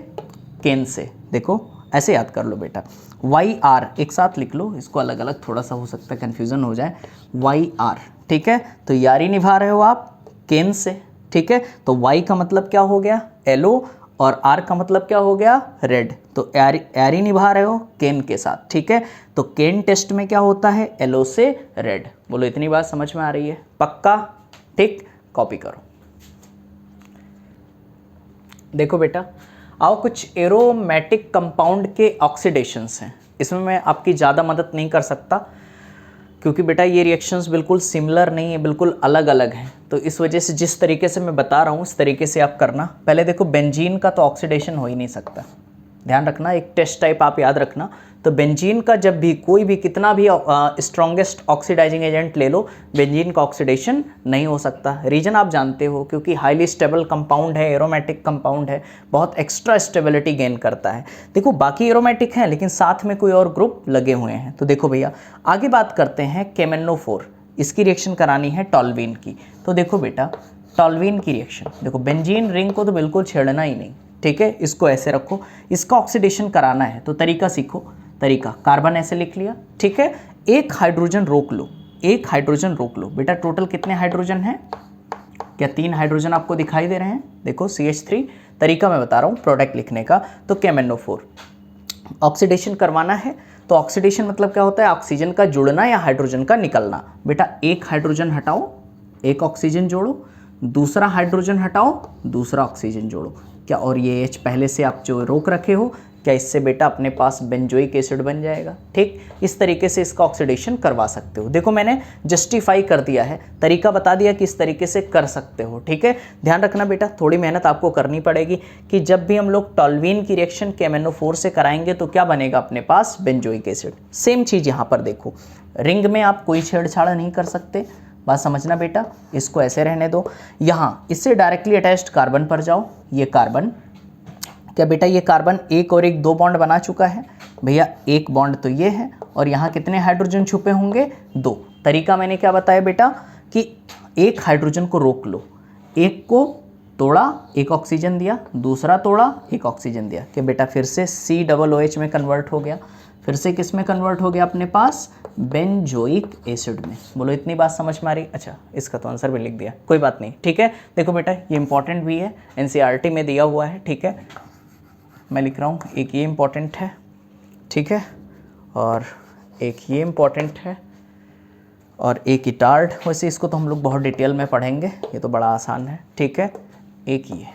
केन से। देखो ऐसे याद कर लो बेटा, YR एक साथ लिख लो, इसको अलग अलग थोड़ा सा हो सकता है कन्फ्यूज़न हो जाए, YR, ठीक है। तो यारी निभा रहे हो आप केन से, ठीक है। तो Y का मतलब क्या हो गया, येलो, और R का मतलब क्या हो गया, रेड। तो यारी निभा रहे हो केन के साथ, ठीक है। तो केन टेस्ट में क्या होता है, येलो से रेड। बोलो इतनी बात समझ में आ रही है, पक्का, ठीक, कॉपी करो। देखो बेटा, आओ कुछ एरोमेटिक कंपाउंड के ऑक्सीडेशंस हैं। इसमें मैं आपकी ज़्यादा मदद नहीं कर सकता क्योंकि बेटा ये रिएक्शंस बिल्कुल सिमिलर नहीं है, बिल्कुल अलग अलग हैं। तो इस वजह से जिस तरीके से मैं बता रहा हूँ उस तरीके से आप करना। पहले देखो बेंजीन का तो ऑक्सीडेशन हो ही नहीं सकता, ध्यान रखना, एक टेस्ट टाइप आप याद रखना। तो बेंजीन का जब भी कोई भी कितना भी स्ट्रॉन्गेस्ट ऑक्सीडाइजिंग एजेंट ले लो, बेंजीन का ऑक्सीडेशन नहीं हो सकता। रीजन आप जानते हो, क्योंकि हाईली स्टेबल कंपाउंड है, एरोमेटिक कंपाउंड है, बहुत एक्स्ट्रा स्टेबिलिटी गेन करता है। देखो बाकी एरोमेटिक हैं लेकिन साथ में कोई और ग्रुप लगे हुए हैं। तो देखो भैया आगे बात करते हैं KMnO4, इसकी रिएक्शन करानी है टॉल्वीन की। तो देखो बेटा टॉल्वीन की रिएक्शन, देखो बेंजीन रिंग को तो बिल्कुल छेड़ना ही नहीं, ठीक है, इसको ऐसे रखो, इसका ऑक्सीडेशन कराना है तो तरीका सीखो। तरीका, कार्बन ऐसे लिख लिया, ठीक है, एक हाइड्रोजन रोक लो, एक हाइड्रोजन रोक लो। बेटा टोटल कितने हाइड्रोजन हैं, क्या 3 हाइड्रोजन आपको दिखाई दे रहे हैं, देखो CH3। तरीका मैं बता रहा हूँ प्रोडक्ट लिखने का। तो KMnO4 ऑक्सीडेशन करवाना है, तो ऑक्सीडेशन मतलब क्या होता है, ऑक्सीजन का जुड़ना या हाइड्रोजन का निकलना। बेटा एक हाइड्रोजन हटाओ, एक ऑक्सीजन जोड़ो, दूसरा हाइड्रोजन हटाओ, दूसरा ऑक्सीजन जोड़ो। क्या, और ये H पहले से आप जो रोक रखे हो क्या इससे बेटा अपने पास बेंजोइक एसिड बन जाएगा। ठीक, इस तरीके से इसका ऑक्सीडेशन करवा सकते हो। देखो मैंने जस्टिफाई कर दिया है, तरीका बता दिया कि इस तरीके से कर सकते हो। ठीक है, ध्यान रखना बेटा, थोड़ी मेहनत आपको करनी पड़ेगी कि जब भी हम लोग टॉल्वीन की रिएक्शन KMnO4 से कराएंगे तो क्या बनेगा अपने पास, बेंजोइक एसिड। सेम चीज़ यहाँ पर देखो, रिंग में आप कोई छेड़छाड़ नहीं कर सकते, बात समझना बेटा, इसको ऐसे रहने दो। यहाँ इससे डायरेक्टली अटैच्ड कार्बन पर जाओ, ये कार्बन, क्या बेटा ये कार्बन एक और एक 2 बॉन्ड बना चुका है भैया, एक बॉन्ड तो ये है और यहाँ कितने हाइड्रोजन छुपे होंगे, 2। तरीका मैंने क्या बताया बेटा कि एक हाइड्रोजन को रोक लो, एक को तोड़ा, एक ऑक्सीजन दिया, दूसरा तोड़ा, एक ऑक्सीजन दिया, कि बेटा फिर से COOH में कन्वर्ट हो गया, फिर से किस में कन्वर्ट हो गया अपने पास, बेंजोइक एसिड में। बोलो इतनी बात समझ में आ रही। अच्छा, इसका तो आंसर भी लिख दिया, कोई बात नहीं। ठीक है, देखो बेटा ये इंपॉर्टेंट भी है, NCERT में दिया हुआ है। ठीक है, मैं लिख रहा हूँ, एक ये इम्पॉर्टेंट है, ठीक है, और एक ये इम्पॉर्टेंट है, और एक इटार्ड। वैसे इसको तो हम लोग बहुत डिटेल में पढ़ेंगे, ये तो बड़ा आसान है। ठीक है, एक ये,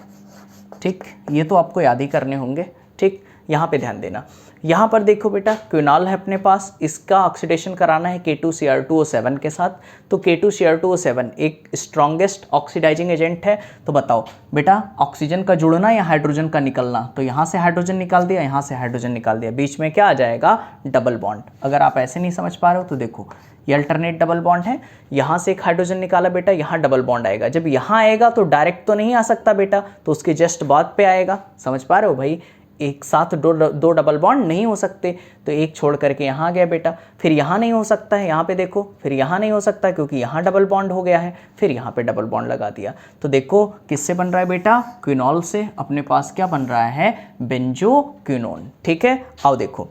ठीक, ये तो आपको याद ही करने होंगे। ठीक, यहाँ पे ध्यान देना, यहाँ पर देखो बेटा क्विनॉल है अपने पास, इसका ऑक्सीडेशन कराना है K2Cr2O7 के साथ। तो K2Cr2O7 एक स्ट्रॉन्गेस्ट ऑक्सीडाइजिंग एजेंट है। तो बताओ बेटा ऑक्सीजन का जुड़ना या हाइड्रोजन का निकलना, तो यहाँ से हाइड्रोजन निकाल दिया, यहाँ से हाइड्रोजन निकाल दिया, बीच में क्या आ जाएगा, डबल बॉन्ड। अगर आप ऐसे नहीं समझ पा रहे हो तो देखो ये अल्टरनेट डबल बॉन्ड है, यहाँ से एक हाइड्रोजन निकाला बेटा, यहाँ डबल बॉन्ड आएगा। जब यहाँ आएगा तो डायरेक्ट तो नहीं आ सकता बेटा, तो उसके जस्ट बाद पे आएगा। समझ पा रहे हो भाई, एक साथ दो डबल बॉन्ड नहीं हो सकते, तो एक छोड़ करके यहाँ आ गया बेटा, फिर यहाँ नहीं हो सकता है, यहाँ पे देखो, फिर यहाँ नहीं हो सकता क्योंकि यहाँ डबल बॉन्ड हो गया है, फिर यहाँ पे डबल बॉन्ड लगा दिया। तो देखो किससे बन रहा है बेटा, क्विनॉल से अपने पास क्या बन रहा है, बेंजोक्विनोन। ठीक है, आओ देखो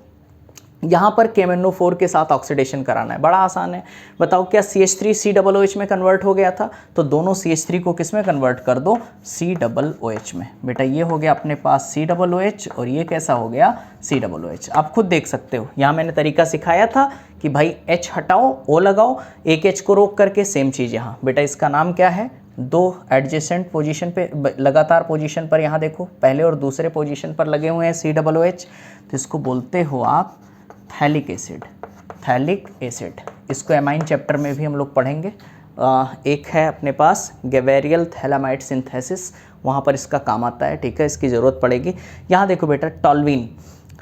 यहाँ पर KMnO4 के साथ ऑक्सीडेशन कराना है, बड़ा आसान है। बताओ क्या CH3 COOH में कन्वर्ट हो गया था, तो दोनों CH3 को किस में कन्वर्ट कर दो, COOH में। बेटा ये हो गया अपने पास COOH और ये कैसा हो गया, COOH। आप खुद देख सकते हो, यहाँ मैंने तरीका सिखाया था कि भाई H हटाओ, O लगाओ, एक H को रोक करके। सेम चीज़ यहाँ बेटा, इसका नाम क्या है, 2 एडजेसेंट पोजीशन पे, लगातार पोजीशन पर, यहाँ देखो पहले और दूसरे पोजीशन पर लगे हुए हैं COOH, तो इसको बोलते हो आप थैलिक एसिड। थैलिक एसिड, इसको एमाइन चैप्टर में भी हम लोग पढ़ेंगे। एक है अपने पास गैवेरियल थैलामाइड सिंथेसिस, वहाँ पर इसका काम आता है। ठीक है, इसकी ज़रूरत पड़ेगी। यहाँ देखो बेटा टॉल्वीन,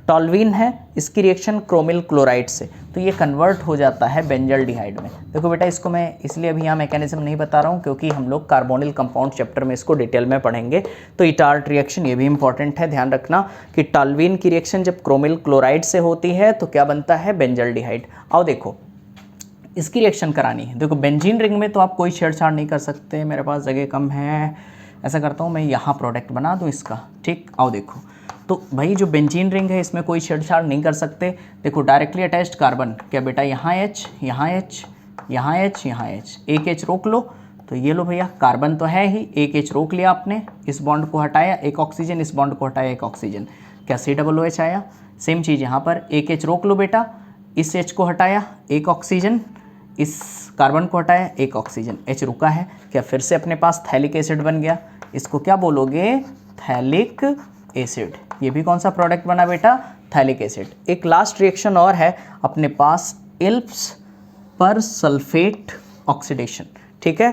टॉल्वीन है, इसकी रिएक्शन क्रोमिल क्लोराइड से, तो ये कन्वर्ट हो जाता है बेंजल्डिहाइड में। देखो बेटा इसको मैं इसलिए अभी यहाँ मैकेनिज्म नहीं बता रहा हूँ क्योंकि हम लोग कार्बोनिल कंपाउंड चैप्टर में इसको डिटेल में पढ़ेंगे। तो इटार्ट रिएक्शन ये भी इंपॉर्टेंट है, ध्यान रखना कि टॉल्वीन की रिएक्शन जब क्रोमिल क्लोराइड से होती है तो क्या बनता है, बेंजल्डिहाइड। आओ देखो इसकी रिएक्शन करानी है। देखो बेंजीन रिंग में तो आप कोई छेड़छाड़ नहीं कर सकते, मेरे पास जगह कम है, ऐसा करता हूँ मैं यहाँ प्रोडक्ट बना दूँ इसका। ठीक, आओ देखो, तो भाई जो बेंजीन रिंग है इसमें कोई छेड़छाड़ नहीं कर सकते। देखो डायरेक्टली अटैच्ड कार्बन, क्या बेटा यहाँ H, यहाँ H, यहाँ H, यहाँ H, एक H रोक लो, तो ये लो भैया कार्बन तो है ही, एक H रोक लिया आपने, इस बॉन्ड को हटाया, एक ऑक्सीजन, इस बॉन्ड को हटाया, एक ऑक्सीजन, क्या COOH आया। सेम चीज़ यहाँ पर, एक H रोक लो बेटा, इस H को हटाया, एक ऑक्सीजन, इस कार्बन को हटाया, एक ऑक्सीजन, H रुका है, क्या फिर से अपने पास थैलिक एसिड बन गया। इसको क्या बोलोगे, थैलिक एसिड। ये भी कौन सा प्रोडक्ट बना बेटा, थैलिक एसिड। एक लास्ट रिएक्शन और है अपने पास, इल्प्स पर सल्फेट ऑक्सीडेशन। ठीक है,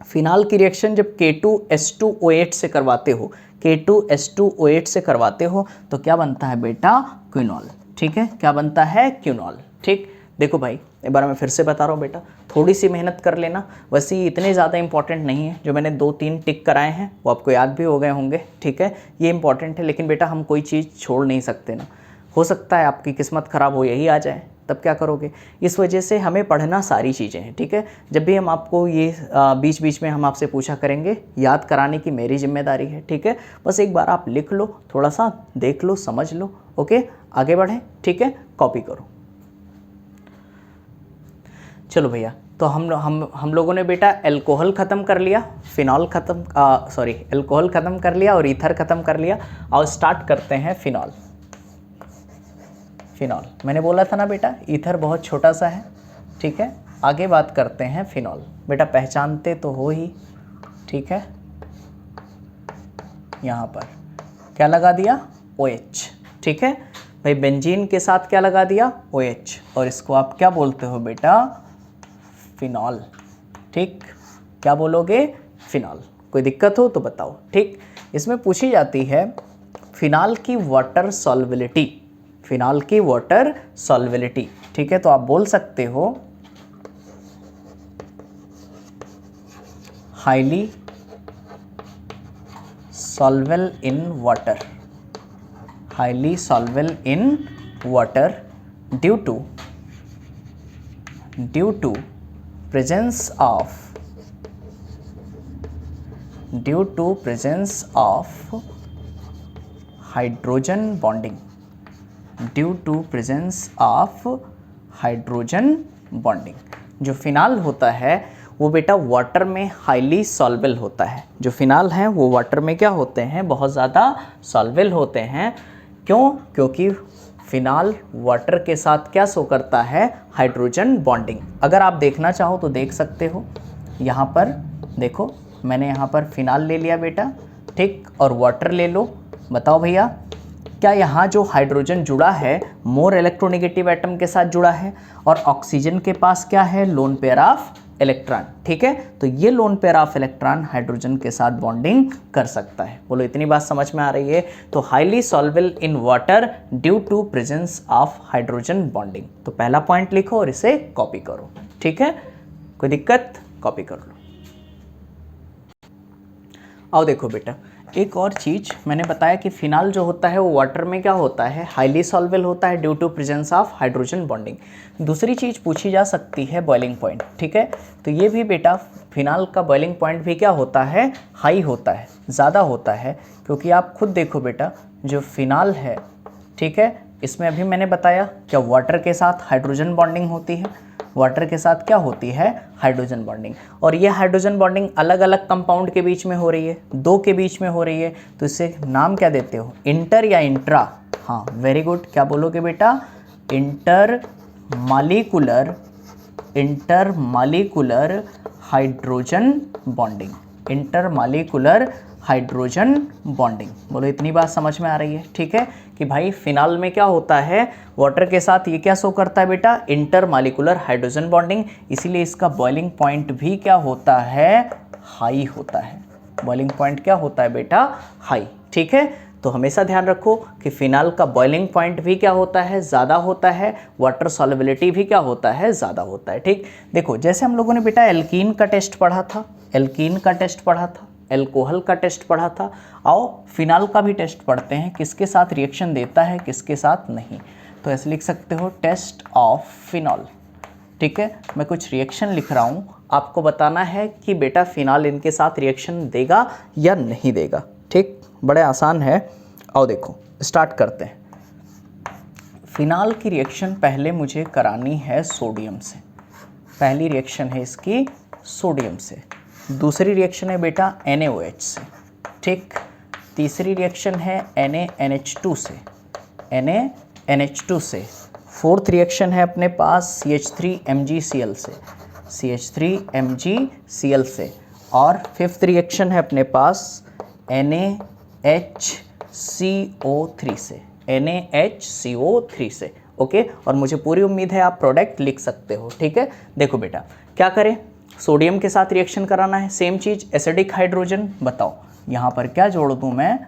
फिनाल की रिएक्शन जब K2S2O8 से करवाते हो, K2S2O8 से करवाते हो तो क्या बनता है बेटा, क्विनॉल। ठीक है, क्या बनता है, क्विनॉल। ठीक, देखो भाई एक बार मैं फिर से बता रहा हूँ बेटा, थोड़ी सी मेहनत कर लेना। वैसे ही इतने ज़्यादा इंपॉर्टेंट नहीं है, जो मैंने 2-3 टिक कराए हैं वो आपको याद भी हो गए होंगे। ठीक है, ये इंपॉर्टेंट है, लेकिन बेटा हम कोई चीज़ छोड़ नहीं सकते ना, हो सकता है आपकी किस्मत ख़राब हो, यही आ जाए, तब क्या करोगे। इस वजह से हमें पढ़ना सारी चीज़ें हैं। ठीक है, जब भी हम आपको ये बीच बीच में हम आपसे पूछा करेंगे, याद कराने की मेरी जिम्मेदारी है। ठीक है, बस एक बार आप लिख लो, थोड़ा सा देख लो, समझ लो। ओके, आगे बढ़ें। ठीक है, कॉपी करो। चलो भैया, तो हम लोगों ने बेटा अल्कोहल ख़त्म कर लिया, फिनॉल ख़त्म, अल्कोहल ख़त्म कर लिया और ईथर ख़त्म कर लिया। और स्टार्ट करते हैं फिनॉल। फिनॉल मैंने बोला था ना बेटा, ईथर बहुत छोटा सा है। ठीक है, आगे बात करते हैं फिनॉल। बेटा पहचानते तो हो ही। ठीक है, यहाँ पर क्या लगा दिया, OH। ठीक है भाई, बेंजीन के साथ क्या लगा दिया, OH, और इसको आप क्या बोलते हो बेटा, फिनॉल। ठीक, क्या बोलोगे, फिनॉल। कोई दिक्कत हो तो बताओ। ठीक, इसमें पूछी जाती है फिनॉल की वाटर सॉल्युबिलिटी, फिनॉल की वाटर सॉल्युबिलिटी। ठीक है, तो आप बोल सकते हो highly soluble in water, highly soluble in water due to presence of hydrogen bonding, due to presence of hydrogen bonding। जो फिनाल होता है वो बेटा वाटर में हाईली सॉल्युबल होता है। जो फिनाल है वो वाटर में क्या होते हैं, बहुत ज़्यादा सॉल्युबल होते हैं। क्यों, क्योंकि फिनाल वाटर के साथ क्या शो करता है, हाइड्रोजन बॉन्डिंग। अगर आप देखना चाहो तो देख सकते हो, यहाँ पर देखो मैंने यहाँ पर फिनाल ले लिया बेटा, ठीक, और वाटर ले लो। बताओ भैया, क्या यहाँ जो हाइड्रोजन जुड़ा है मोर इलेक्ट्रोनेगेटिव एटम के साथ जुड़ा है, और ऑक्सीजन के पास क्या है, लोन पेयर ऑफ इलेक्ट्रॉन। ठीक है, तो ये loan pair of electron hydrogen के साथ बॉन्डिंग कर सकता है। बोलो इतनी बात समझ में आ रही है। तो highly soluble in water due to presence of hydrogen bonding. तो पहला पॉइंट लिखो और इसे कॉपी करो। ठीक है, कोई दिक्कत, कॉपी कर लो। आओ देखो बेटा, एक और चीज़ मैंने बताया कि फिनाल जो होता है वो वाटर में क्या होता है, हाईली सॉल्युबल होता है due to presence of hydrogen bonding. दूसरी चीज़ पूछी जा सकती है बॉइलिंग पॉइंट। ठीक है, तो ये भी बेटा फिनाल का बॉइलिंग पॉइंट भी क्या होता है, हाई होता है, ज़्यादा होता है। क्योंकि आप खुद देखो बेटा, जो फिनाल है, ठीक है, इसमें अभी मैंने बताया क्या वाटर के साथ हाइड्रोजन बॉन्डिंग होती है, वाटर के साथ क्या होती है, हाइड्रोजन बॉन्डिंग। और ये हाइड्रोजन बॉन्डिंग अलग अलग कंपाउंड के बीच में हो रही है, दो के बीच में हो रही है, तो इसे नाम क्या देते हो, इंटर या इंट्रा। हाँ, वेरी गुड, क्या बोलोगे बेटा, intermolecular hydrogen bonding, intermolecular hydrogen bonding. बोलो इतनी बात समझ में आ रही है। ठीक है, कि भाई फिनाल में क्या होता है, वाटर के साथ ये क्या शो करता है बेटा, इंटरमॉलिक्यूलर हाइड्रोजन बॉन्डिंग, इसीलिए इसका बॉइलिंग पॉइंट भी क्या होता है, हाई होता है। बॉइलिंग पॉइंट क्या होता है बेटा, हाई। ठीक है, तो हमेशा ध्यान रखो कि फिनाल का बॉइलिंग पॉइंट भी क्या होता है, ज़्यादा होता है, वाटर सॉल्युबिलिटी भी क्या होता है, ज़्यादा होता है। ठीक, देखो जैसे हम लोगों ने बेटा एल्कीन का टेस्ट पढ़ा था, एल्कीन का टेस्ट पढ़ा था, एल्कोहल का टेस्ट पढ़ा था, आओ फिनाल का भी टेस्ट पढ़ते हैं, किसके साथ रिएक्शन देता है, किसके साथ नहीं। तो ऐसे लिख सकते हो, टेस्ट ऑफ फिनॉल। ठीक है, मैं कुछ रिएक्शन लिख रहा हूँ, आपको बताना है कि बेटा फिनाल इनके साथ रिएक्शन देगा या नहीं देगा। ठीक, बड़े आसान है। आओ देखो स्टार्ट करते हैं। फिनाल की रिएक्शन पहले मुझे करानी है सोडियम से, पहली रिएक्शन है इसकी सोडियम से। दूसरी रिएक्शन है बेटा NaOH से। ठीक, तीसरी रिएक्शन है NaNH2 से, NaNH2 से। फोर्थ रिएक्शन है अपने पास CH3MgCl से, CH3MgCl से। और फिफ्थ रिएक्शन है अपने पास NaHCO3 से, NaHCO3 से। ओके, और मुझे पूरी उम्मीद है आप प्रोडक्ट लिख सकते हो। ठीक है, देखो बेटा क्या करें, सोडियम के साथ रिएक्शन कराना है, सेम चीज़ एसिडिक हाइड्रोजन। बताओ यहाँ पर क्या जोड़ दूँ मैं,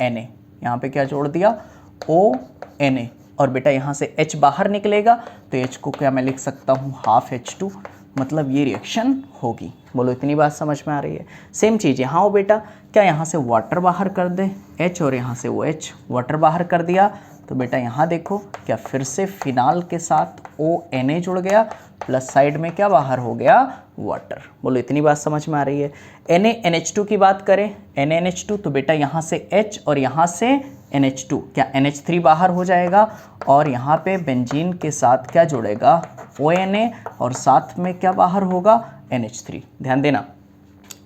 Na, यहाँ पे क्या जोड़ दिया, ONa, और बेटा यहाँ से H बाहर निकलेगा तो H को क्या मैं लिख सकता हूँ, हाफ H2, मतलब ये रिएक्शन होगी। बोलो इतनी बात समझ में आ रही है। सेम चीज़ यहाँ हो बेटा, क्या यहाँ से वाटर बाहर कर दे H, और यहाँ से OH, वाटर बाहर कर दिया तो बेटा यहाँ देखो क्या फिर से फिनाल के साथ ONa जुड़ गया, प्लस साइड में क्या बाहर हो गया, वाटर। बोलो इतनी बात समझ में आ रही है। NaNH2 की बात करें, NaNH2 तो बेटा यहाँ से H और यहाँ से NH2, क्या NH3 बाहर हो जाएगा, और यहाँ पे बेंजीन के साथ क्या जुड़ेगा, ONa, और साथ में क्या बाहर होगा, NH3। ध्यान देना,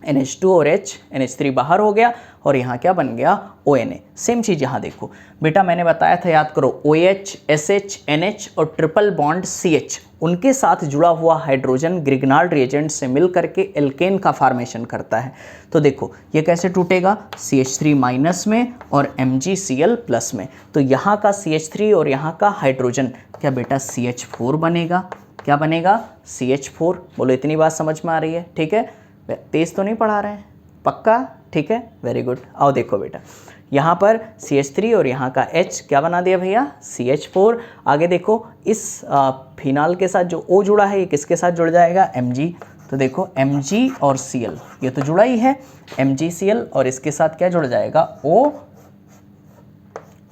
NH2 और NH3 बाहर हो गया, और यहाँ क्या बन गया, ONa। सेम चीज़ यहाँ देखो बेटा, मैंने बताया था, याद करो, OH, SH, NH और ट्रिपल बॉन्ड CH, उनके साथ जुड़ा हुआ हाइड्रोजन ग्रिग्नार्ड रिएजेंट से मिल करके एल्केन का फॉर्मेशन करता है। तो देखो ये कैसे टूटेगा, CH3 माइनस में और MgCl प्लस में। तो यहाँ का CH3 और यहाँ का हाइड्रोजन क्या बेटा CH4 बनेगा। क्या बनेगा, CH4। बोलो इतनी बात समझ में आ रही है, ठीक है। तेज तो नहीं पढ़ा रहे हैं, पक्का, ठीक है, वेरी गुड। आओ देखो बेटा, यहाँ पर CH3 और यहाँ का H क्या बना दिया भैया, CH4। आगे देखो इस फिनाल के साथ जो O जुड़ा है ये किसके साथ जुड़ जाएगा, Mg। तो देखो Mg और Cl ये तो जुड़ा ही है, MgCl, और इसके साथ क्या जुड़ जाएगा, O,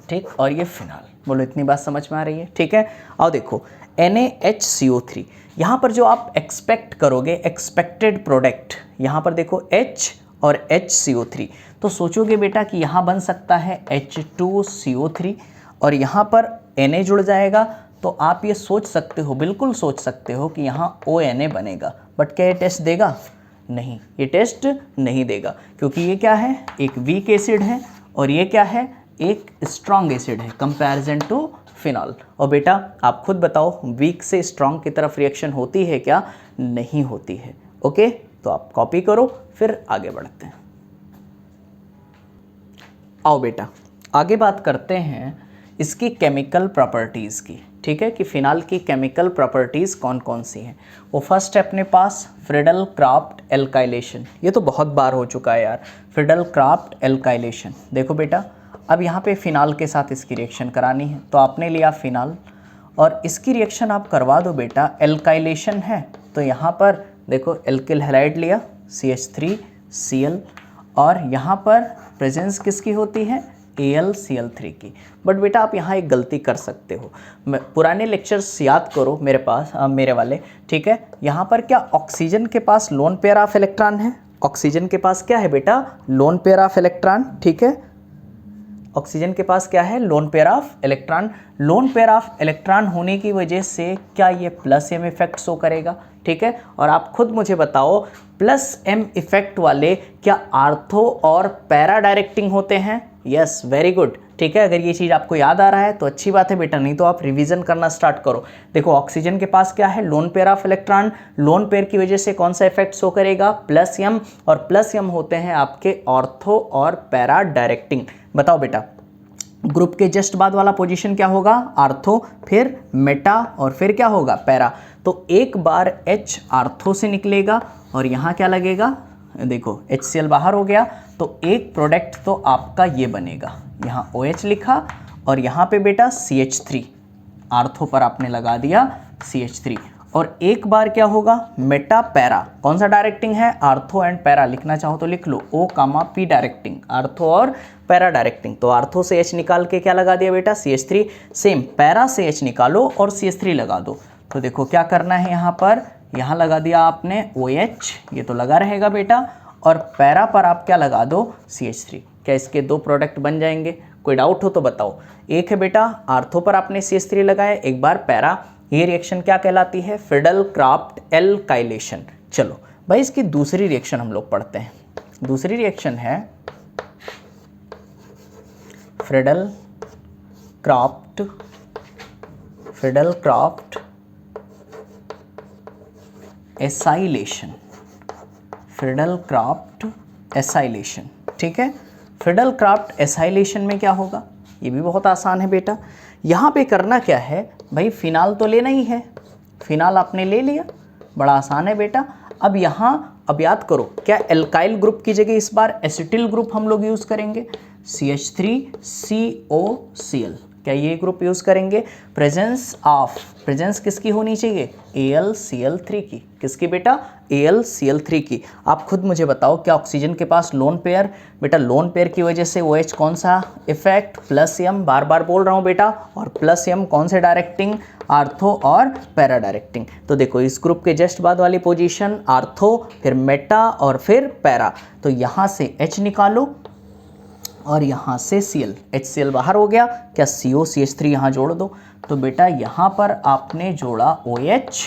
ठीक, और ये फिनाल। बोलो इतनी बात समझ में आ रही है, ठीक है। आओ देखो NaHCO3, यहाँ पर जो आप एक्सपेक्ट करोगे एक्सपेक्टेड प्रोडक्ट, यहाँ पर देखो H और HCO3, तो सोचोगे बेटा कि यहाँ बन सकता है H2CO3 और यहाँ पर Na जुड़ जाएगा। तो आप ये सोच सकते हो, बिल्कुल सोच सकते हो कि यहाँ ONA बनेगा, बट क्या ये टेस्ट देगा, नहीं, ये टेस्ट नहीं देगा, क्योंकि ये क्या है, एक वीक एसिड है और ये क्या है, एक स्ट्रॉन्ग एसिड है कंपैरिजन टू फिनॉल। और बेटा आप खुद बताओ वीक से स्ट्रॉन्ग की तरफ रिएक्शन होती है क्या, नहीं होती है। ओके, तो आप कॉपी करो, फिर आगे बढ़ते हैं। आओ बेटा आगे बात करते हैं इसकी केमिकल प्रॉपर्टीज़ की, ठीक है, कि फिनाल की केमिकल प्रॉपर्टीज़ कौन कौन सी हैं। वो फर्स्ट है अपने पास फ्रीडल क्राफ्ट एल्काइलेशन, ये तो बहुत बार हो चुका है यार, फ्रीडल क्राफ्ट एल्काइलेशन। देखो बेटा अब यहाँ पे फिनाल के साथ इसकी रिएक्शन करानी है, तो आपने लिया फिनाल और इसकी रिएक्शन आप करवा दो बेटा, एल्काइलेशन है तो यहाँ पर देखो एल्किल हैलाइड लिया CH3Cl और यहाँ पर प्रेजेंस किसकी होती है, AlCl3 की। बट बेटा आप यहाँ एक गलती कर सकते हो, पुराने लेक्चर्स याद करो मेरे पास, मेरे वाले, ठीक है। यहाँ पर क्या ऑक्सीजन के पास लोन पेयर ऑफ इलेक्ट्रॉन है, ऑक्सीजन के पास क्या है बेटा, लोन पेयर ऑफ इलेक्ट्रॉन, ठीक है। ऑक्सीजन के पास क्या है, loan pair of electron. Lone pair of electron होने की वजह से क्या ये प्लस M इफेक्ट शो करेगा, ठीक है। और आप खुद मुझे बताओ प्लस M इफेक्ट वाले क्या आर्थो और पैरा डायरेक्टिंग होते हैं, यस, वेरी गुड, ठीक है। अगर ये चीज़ आपको याद आ रहा है तो अच्छी बात है बेटा, नहीं तो आप रिवीजन करना स्टार्ट करो। देखो ऑक्सीजन के पास क्या है, loan pair of electron, lone pair की वजह से कौन सा इफेक्ट शो करेगा, प्लस M, और प्लस M होते हैं आपके ऑर्थो और पैरा डायरेक्टिंग। बताओ बेटा ग्रुप के जस्ट बाद वाला पोजीशन क्या होगा, आर्थो, फिर मेटा और फिर क्या होगा, पैरा। तो एक बार H आर्थो से निकलेगा और यहाँ क्या लगेगा, देखो HCl बाहर हो गया, तो एक प्रोडक्ट तो आपका ये बनेगा, यहाँ OH लिखा और यहाँ पे बेटा CH3, आर्थो पर आपने लगा दिया CH3, और एक बार क्या होगा, मेटा पैरा, कौन सा डायरेक्टिंग है, आर्थो एंड पैरा, लिखना चाहो तो लिख लो O, P डायरेक्टिंग, आर्थो और पैरा डायरेक्टिंग। तो आर्थो से H निकाल के क्या लगा दिया बेटा, CH3, सेम पैरा से H निकालो और CH3 लगा दो। तो देखो क्या करना है, यहाँ पर यहाँ लगा दिया आपने OH, ये तो लगा रहेगा बेटा, और पैरा पर आप क्या लगा दो, CH3। क्या इसके दो प्रोडक्ट बन जाएंगे, कोई डाउट हो तो बताओ। एक है बेटा आर्थो पर आपने CH3 लगाया, एक बार पैरा, ये रिएक्शन क्या कहलाती है, फ्रीडल क्राफ्ट एल्काइलेशन। चलो भाई इसकी दूसरी रिएक्शन हम लोग पढ़ते हैं। दूसरी रिएक्शन है Friedel Crafts acylation, Friedel Crafts acylation, ठीक है। फ्रीडल क्राफ्ट एसाइलेशन में क्या होगा, ये भी बहुत आसान है बेटा। यहाँ पे करना क्या है भाई, फिनाल तो लेना ही है, फिनाल आपने ले लिया, बड़ा आसान है बेटा। अब यहाँ अब याद करो क्या एल्काइल ग्रुप की जगह इस बार एसिटिल ग्रुप हम लोग यूज़ करेंगे, CH3COCl, क्या ये ग्रुप यूज़ करेंगे। प्रेजेंस किसकी होनी चाहिए, AlCl3 की, किसकी बेटा, AlCl3 की। आप खुद मुझे बताओ क्या ऑक्सीजन के पास लोन पेयर, बेटा लोन पेयर की वजह से OH कौन सा इफेक्ट, प्लस M, बार बार बोल रहा हूँ बेटा, और प्लस M कौन से डायरेक्टिंग, आर्थो और पैरा डायरेक्टिंग। तो देखो इस ग्रुप के जस्ट बाद वाली पोजीशन आर्थो, फिर मेटा और फिर पैरा, तो यहाँ से H निकालो और यहाँ से Cl, HCl बाहर हो गया, क्या CO CH3 यहाँ जोड़ दो। तो बेटा यहाँ पर आपने जोड़ा OH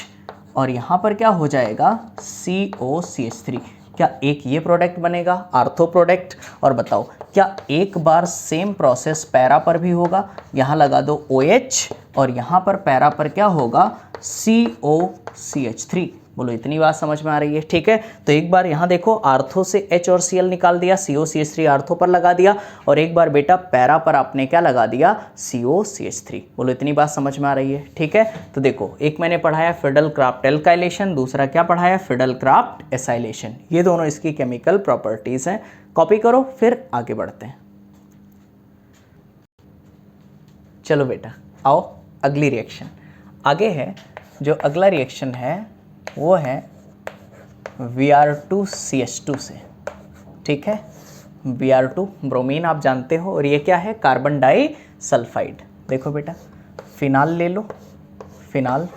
और यहाँ पर क्या हो जाएगा CO CH3, क्या एक ये प्रोडक्ट बनेगा आर्थो प्रोडक्ट। और बताओ क्या एक बार सेम प्रोसेस पैरा पर भी होगा, यहाँ लगा दो OH और यहाँ पर पैरा पर क्या होगा COCH3। बोलो इतनी बात समझ में आ रही है? ठीक है, तो एक बार यहाँ देखो आर्थो से H और Cl निकाल दिया, COCH3 आर्थो पर लगा दिया, और एक बार बेटा पैरा पर आपने क्या लगा दिया? COCH3। बोलो इतनी बात समझ में आ रही है? ठीक है, तो देखो एक मैंने पढ़ाया फिडल क्राफ्ट एल्काइलेशन, दूसरा क्या पढ़ाया? Fiddle Crafts acylation. ये दोनों इसकी केमिकल प्रॉपर्टीज हैं। कॉपी करो, फिर आगे बढ़ते हैं। चलो बेटा आओ अगली रिएक्शन आगे है। जो अगला रिएक्शन है वो है Br2CH2 से। ठीक है, Br2 ब्रोमीन आप जानते हो, और ये क्या है? Carbon disulphide. देखो बेटा फिनाल ले लो, फिनाल,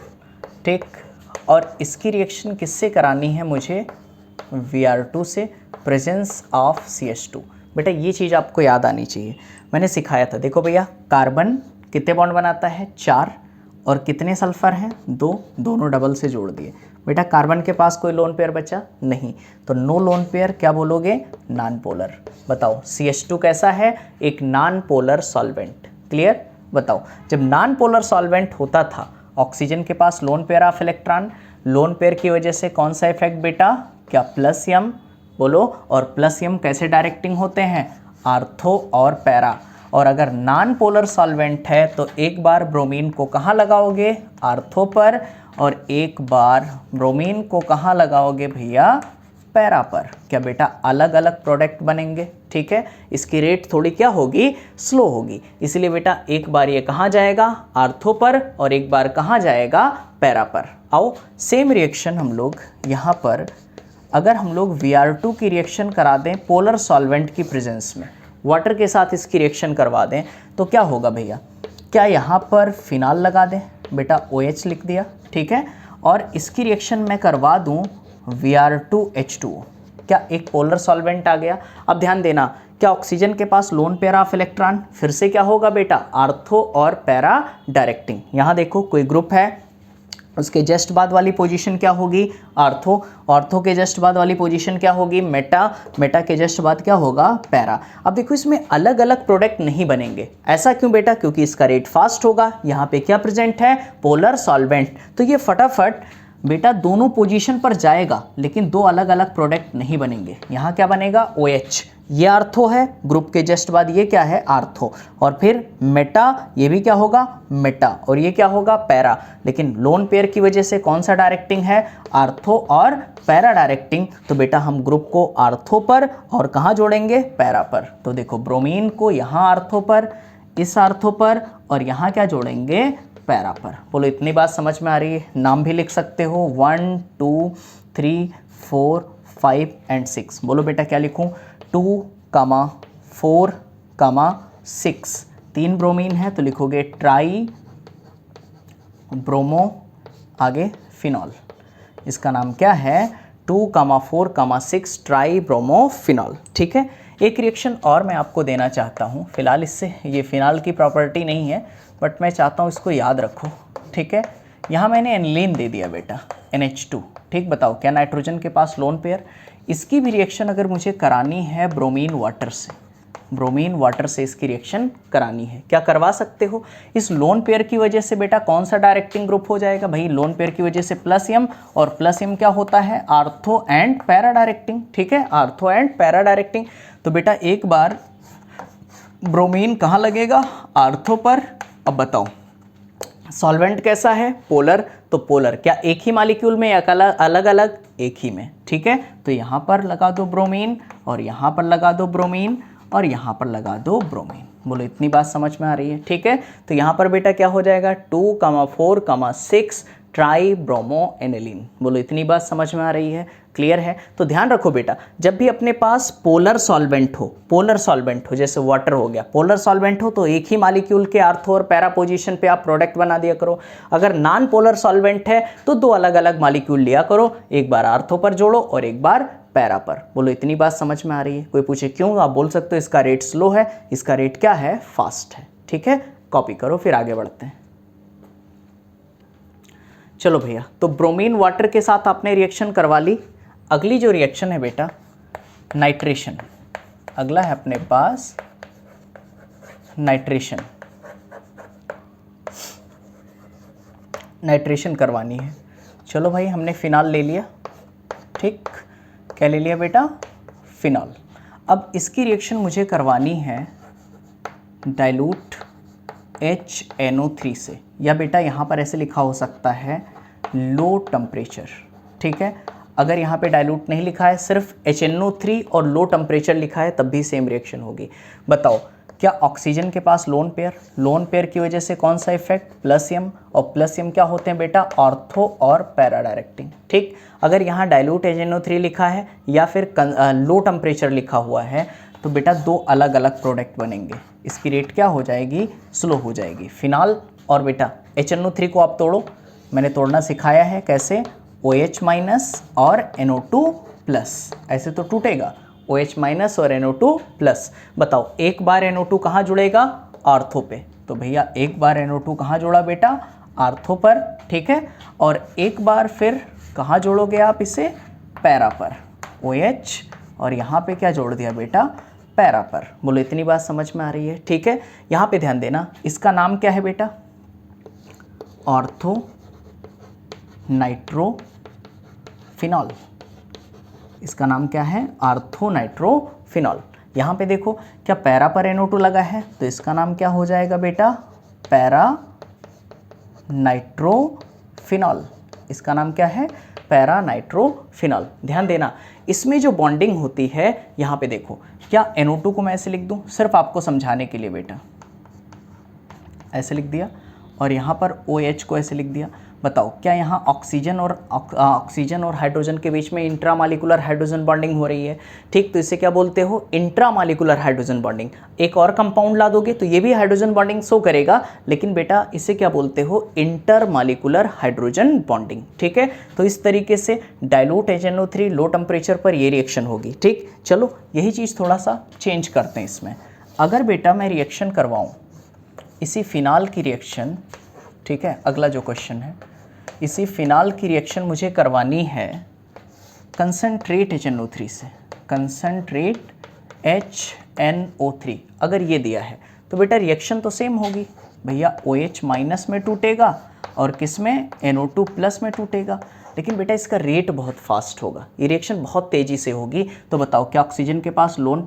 ठीक, और इसकी रिएक्शन किससे करानी है मुझे? Br2 से, प्रेजेंस ऑफ CH2। बेटा ये चीज़ आपको याद आनी चाहिए, मैंने सिखाया था। देखो भैया कार्बन कितने बॉन्ड बनाता है? 4, और कितने सल्फर हैं? 2, दोनों डबल से जोड़ दिए। बेटा कार्बन के पास कोई लोन पेयर बचा नहीं, तो नो लोन पेयर, क्या बोलोगे? Non polar. बताओ CH2 कैसा है? एक नॉन पोलर सॉल्वेंट। क्लियर? बताओ जब नॉन पोलर सॉल्वेंट होता था, ऑक्सीजन के पास lone pair of electron, lone pair की वजह से कौन सा इफेक्ट बेटा? क्या? Plus M. बोलो, और प्लस यम कैसे डायरेक्टिंग होते हैं? आर्थो और पैरा। और अगर नॉन पोलर सॉल्वेंट है तो एक बार ब्रोमीन को कहाँ लगाओगे? आर्थो पर, और एक बार ब्रोमीन को कहाँ लगाओगे भैया? पैरा पर। क्या बेटा अलग अलग प्रोडक्ट बनेंगे? ठीक है, इसकी रेट थोड़ी क्या होगी? स्लो होगी। इसलिए बेटा एक बार ये कहाँ जाएगा? आर्थो पर, और एक बार कहाँ जाएगा? पैरा पर। आओ सेम रिएक्शन हम लोग यहाँ पर, अगर हम लोग Br2 की रिएक्शन करा दें पोलर सॉल्वेंट की प्रेजेंस में, वाटर के साथ इसकी रिएक्शन करवा दें, तो क्या होगा भैया? क्या यहाँ पर फिनाल लगा दें? बेटा OH लिख दिया, ठीक है, और इसकी रिएक्शन मैं करवा दूँ Br2H2O। क्या एक पोलर सॉल्वेंट आ गया? अब ध्यान देना, क्या ऑक्सीजन के पास लोन पेयर ऑफ इलेक्ट्रॉन? फिर से क्या होगा बेटा? आर्थो और पैरा डायरेक्टिंग। यहाँ देखो कोई ग्रुप है, उसके जस्ट बाद वाली पोजीशन क्या होगी? आर्थो। आर्थो के जस्ट बाद वाली पोजीशन क्या होगी? मेटा। मेटा के जस्ट बाद क्या होगा? पैरा। अब देखो इसमें अलग अलग प्रोडक्ट नहीं बनेंगे। ऐसा क्यों बेटा? क्योंकि इसका रेट फास्ट होगा। यहाँ पे क्या प्रेजेंट है? Polar solvent. तो ये फटाफट बेटा दोनों पोजीशन पर जाएगा, लेकिन दो अलग अलग प्रोडक्ट नहीं बनेंगे। यहाँ क्या बनेगा? OH। ये आर्थो है, ग्रुप के जस्ट बाद ये क्या है? आर्थो, और फिर मेटा, ये भी क्या होगा? मेटा, और ये क्या होगा? पैरा। लेकिन लोन पेयर की वजह से कौन सा डायरेक्टिंग है? आर्थो और पैरा डायरेक्टिंग। तो बेटा हम ग्रुप को आर्थो पर और कहाँ जोड़ेंगे? पैरा पर। तो देखो ब्रोमीन को यहाँ आर्थो पर, इस आर्थो पर, और यहाँ क्या जोड़ेंगे? पैरा पर। बोलो इतनी बात समझ में आ रही है? नाम भी लिख सकते हो, 1 2 3 4 5 एंड 6। बोलो बेटा क्या लिखूं? 2, 4, 6। 3 ब्रोमीन है तो लिखोगे ट्राई ब्रोमो, आगे फिनॉल। इसका नाम क्या है? 2, 4, 6 ट्राई ब्रोमो फिनॉल। ठीक है, एक रिएक्शन और मैं आपको देना चाहता हूँ। फिलहाल इससे ये फिनाल की प्रॉपर्टी नहीं है, बट मैं चाहता हूँ इसको याद रखो। ठीक है, यहाँ मैंने एनिलीन दे दिया बेटा, NH2। ठीक, बताओ क्या नाइट्रोजन के पास लोन पेयर? इसकी भी रिएक्शन अगर मुझे करानी है ब्रोमीन वाटर से, ब्रोमीन वाटर से इसकी रिएक्शन करानी है, क्या करवा सकते हो? इस लोन पेयर की वजह से बेटा कौन सा डायरेक्टिंग ग्रुप हो जाएगा? भाई लोन पेयर की वजह से प्लस एम, और प्लस एम क्या होता है? Ortho and para directing. ठीक है, आर्थो एंड पैरा डायरेक्टिंग। तो बेटा एक बार ब्रोमीन कहाँ लगेगा? आर्थो पर। अब बताओ सॉल्वेंट कैसा है? पोलर। तो पोलर क्या एक ही मॉलिक्यूल में या अलग अलग? एक ही में। ठीक है, तो यहाँ पर लगा दो ब्रोमीन, और यहाँ पर लगा दो ब्रोमीन, और यहाँ पर लगा दो ब्रोमीन। बोलो इतनी बात समझ में आ रही है? ठीक है, तो यहाँ पर बेटा क्या हो जाएगा? 2, 4, 6 ट्राई ब्रोमो एनिलीन। बोलो इतनी बात समझ में आ रही है? क्लियर है? तो ध्यान रखो बेटा, जब भी अपने पास पोलर सॉल्वेंट हो, जैसे वाटर हो गया, पोलर सॉल्वेंट हो तो एक ही मॉलिक्यूल के आर्थो और पैरा पोजीशन पे आप प्रोडक्ट बना दिया करो। अगर नॉन पोलर सॉल्वेंट है तो दो अलग अलग मॉलिक्यूल लिया करो, एक बार आर्थो पर जोड़ो और एक बार पैरा पर। बोलो इतनी बात समझ में आ रही है? कोई पूछे क्यों, आप बोल सकते हो इसका रेट स्लो है, इसका रेट क्या है? फास्ट है। ठीक है, कॉपी करो, फिर आगे बढ़ते हैं। चलो भैया, तो ब्रोमीन वाटर के साथ आपने रिएक्शन करवा ली। अगली जो रिएक्शन है बेटा नाइट्रेशन। अगला है अपने पास नाइट्रेशन। नाइट्रेशन करवानी है। चलो भाई हमने फिनाल ले लिया, ठीक, क्या ले लिया बेटा, फिनाल। अब इसकी रिएक्शन मुझे करवानी है डाइल्यूट HNO3 से, या बेटा यहाँ पर ऐसे लिखा हो सकता है लो टेम्परेचर, ठीक है। अगर यहाँ पे डाइल्यूट नहीं लिखा है, सिर्फ HNO3 और लो टेम्परेचर लिखा है, तब भी सेम रिएक्शन होगी। बताओ क्या ऑक्सीजन के पास लोन पेयर की वजह से कौन सा इफेक्ट, प्लस M, और प्लस M क्या होते हैं बेटा, ऑर्थो और पैरा डायरेक्टिंग, ठीक। अगर यहाँ डाइल्यूट HNO3 लिखा है या फिर लो टेम्परेचर लिखा हुआ है, तो बेटा दो अलग अलग प्रोडक्ट बनेंगे, इसकी रेट क्या हो जाएगी, स्लो हो जाएगी। फिनाल और बेटा HNO3 को आप तोड़ो, मैंने तोड़ना सिखाया है कैसे, OH माइनस और NO2 प्लस, ऐसे तो टूटेगा, OH माइनस और NO2 प्लस। बताओ एक बार NO2 कहाँ जुड़ेगा, आर्थो पे, तो भैया एक बार NO2 कहाँ जोड़ा बेटा, आर्थो पर, ठीक है। और एक बार फिर कहाँ जोड़ोगे आप इसे, पैरा पर, OH, और यहाँ पे क्या जोड़ दिया बेटा, पैरा पर। बोलो इतनी बात समझ में आ रही है, ठीक है। यहाँ पे ध्यान देना, इसका नाम क्या है बेटा, ऑर्थो नाइट्रोफिनॉल, इसका नाम क्या है, आर्थो नाइट्रोफिनॉल। यहाँ पे देखो क्या पैरा पर NO2 लगा है, तो इसका नाम क्या हो जाएगा बेटा, पैरा नाइट्रोफिनॉल, इसका नाम क्या है, पैरा नाइट्रोफिनॉल। ध्यान देना इसमें जो बॉन्डिंग होती है, यहाँ पे देखो क्या NO2 को मैं ऐसे लिख दूँ, सिर्फ आपको समझाने के लिए बेटा, ऐसे लिख दिया, और यहाँ पर OH को ऐसे लिख दिया। बताओ क्या यहाँ ऑक्सीजन और हाइड्रोजन के बीच में इंट्रामॉलिक्यूलर हाइड्रोजन बॉन्डिंग हो रही है, ठीक, तो इसे क्या बोलते हो, इंट्रामॉलिक्यूलर हाइड्रोजन बॉन्डिंग। एक और कंपाउंड ला दोगे तो ये भी हाइड्रोजन बॉन्डिंग शो करेगा, लेकिन बेटा इसे क्या बोलते हो, इंटरमॉलिक्यूलर हाइड्रोजन बॉन्डिंग, ठीक है। तो इस तरीके से डाइल्यूट HNO3 लो टेम्परेचर पर ये रिएक्शन होगी, ठीक। चलो यही चीज़ थोड़ा सा चेंज करते हैं इसमें। अगर बेटा मैं रिएक्शन करवाऊँ इसी फिनाल की रिएक्शन, ठीक है, अगला जो क्वेश्चन है, इसी फिनाल की रिएक्शन मुझे करवानी है कंसनट्रेट HNO3 से, कंसनट्रेट HNO3, अगर ये दिया है तो बेटा रिएक्शन तो सेम होगी भैया, OH माइनस में टूटेगा और किस में, NO2 प्लस में टूटेगा, लेकिन बेटा इसका रेट बहुत फास्ट होगा, ये रिएक्शन बहुत तेज़ी से होगी। तो बताओ क्या ऑक्सीजन के पास लोन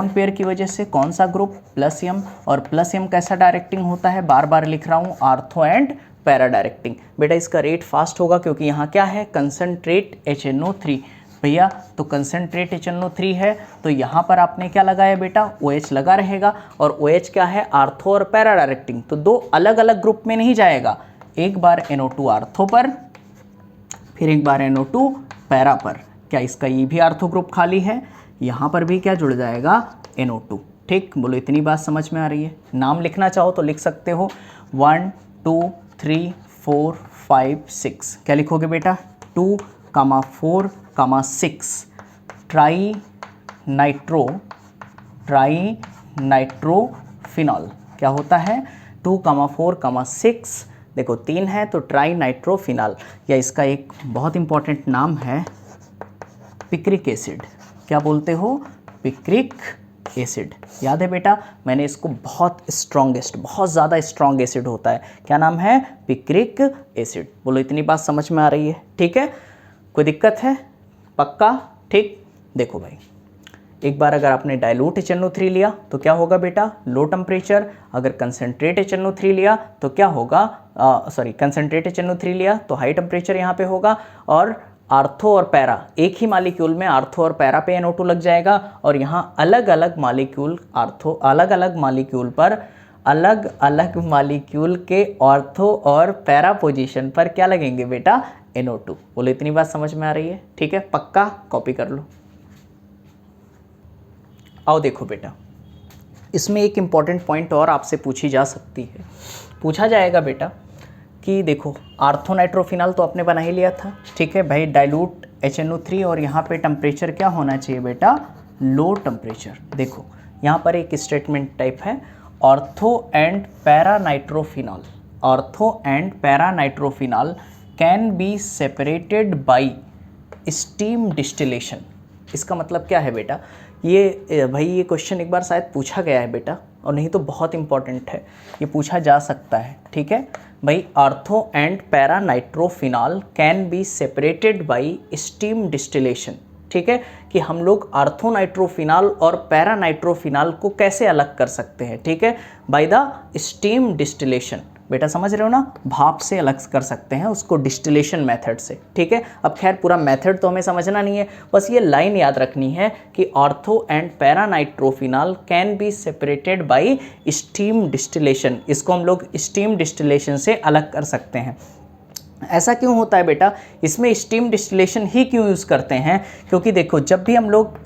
पेयर की वजह से कौन सा ग्रुप, प्लस M, और प्लस M कैसा डायरेक्टिंग होता है, बार बार लिख रहा हूँ, आर्थो एंड पैरा डायरेक्टिंग। बेटा इसका रेट फास्ट होगा क्योंकि यहाँ क्या है, कंसनट्रेट HNO3 भैया, तो कंसनट्रेट HNO3 है, तो यहाँ पर आपने क्या लगाया बेटा, OH लगा रहेगा, और OH क्या है, आर्थो और पैरा डायरेक्टिंग, तो दो अलग अलग ग्रुप में नहीं जाएगा, एक बार NO2 आर्थो पर, फिर एक बार NO2 पैरा पर। क्या इसका ये भी आर्थो ग्रुप खाली है, यहाँ पर भी क्या जुड़ जाएगा, NO2, ठीक। बोलो इतनी बात समझ में आ रही है। नाम लिखना चाहो तो लिख सकते हो, 1 2 3 4 5 6, क्या लिखोगे बेटा, 2, 4, 6, ट्राई नाइट्रोफिनॉल, क्या होता है, 2, 4, 6, देखो 3 है तो ट्राई नाइट्रोफिनॉल, या इसका एक बहुत इंपॉर्टेंट नाम है पिक्रिक एसिड, क्या बोलते हो, पिक्रिक एसिड। याद है बेटा, मैंने इसको बहुत ज़्यादा स्ट्रॉन्ग एसिड होता है, क्या नाम है, पिक्रिक एसिड। बोलो इतनी बात समझ में आ रही है, ठीक है, कोई दिक्कत है, पक्का, ठीक। देखो भाई एक बार अगर आपने डाइल्यूट HNO3 लिया तो क्या होगा बेटा, लो टेम्परेचर, अगर कंसनट्रेट HNO3 लिया तो क्या होगा, कंसनट्रेट HNO3 लिया तो हाई टेम्परेचर यहाँ पे होगा, और आर्थो और पैरा एक ही मॉलिक्यूल में आर्थो और पैरा पे NO2 लग जाएगा, और यहाँ अलग अलग मॉलिक्यूल के आर्थो और पैरा पोजीशन पर क्या लगेंगे बेटा, NO2। बोलो इतनी बात समझ में आ रही है, ठीक है, पक्का, कॉपी कर लो। आओ देखो बेटा, इसमें एक इम्पॉर्टेंट पॉइंट और आपसे पूछी जा सकती है, पूछा जाएगा बेटा कि देखो आर्थो नाइट्रोफिनॉल तो आपने बना ही लिया था, ठीक है भाई, डाइल्यूट HNO3, और यहाँ पे टेम्परेचर क्या होना चाहिए बेटा, लो टेम्परेचर। देखो यहाँ पर एक स्टेटमेंट टाइप है, ortho and para nitrophenol can be separated by steam distillation. इसका मतलब क्या है बेटा, ये भाई ये क्वेश्चन एक बार शायद पूछा गया है बेटा, और नहीं तो बहुत इंपॉर्टेंट है, ये पूछा जा सकता है, ठीक है। भाई ortho and para nitrophenol can be separated by steam distillation. ठीक है, कि हम लोग आर्थो नाइट्रोफिनॉल और पैरा नाइट्रोफिनॉल को कैसे अलग कर सकते हैं। ठीक है, बाय द स्टीम डिस्टिलेशन। बेटा समझ रहे हो ना, भाप से अलग कर सकते हैं उसको डिस्टिलेशन मेथड से। ठीक है, अब खैर पूरा मेथड तो हमें समझना नहीं है, बस ये लाइन याद रखनी है कि ortho and para nitrophenol can be separated by steam distillation. इसको हम लोग स्टीम डिस्टिलेशन से अलग कर सकते हैं। ऐसा क्यों होता है बेटा, इसमें स्टीम डिस्टिलेशन ही क्यों यूज़ करते हैं, क्योंकि देखो जब भी हम लोग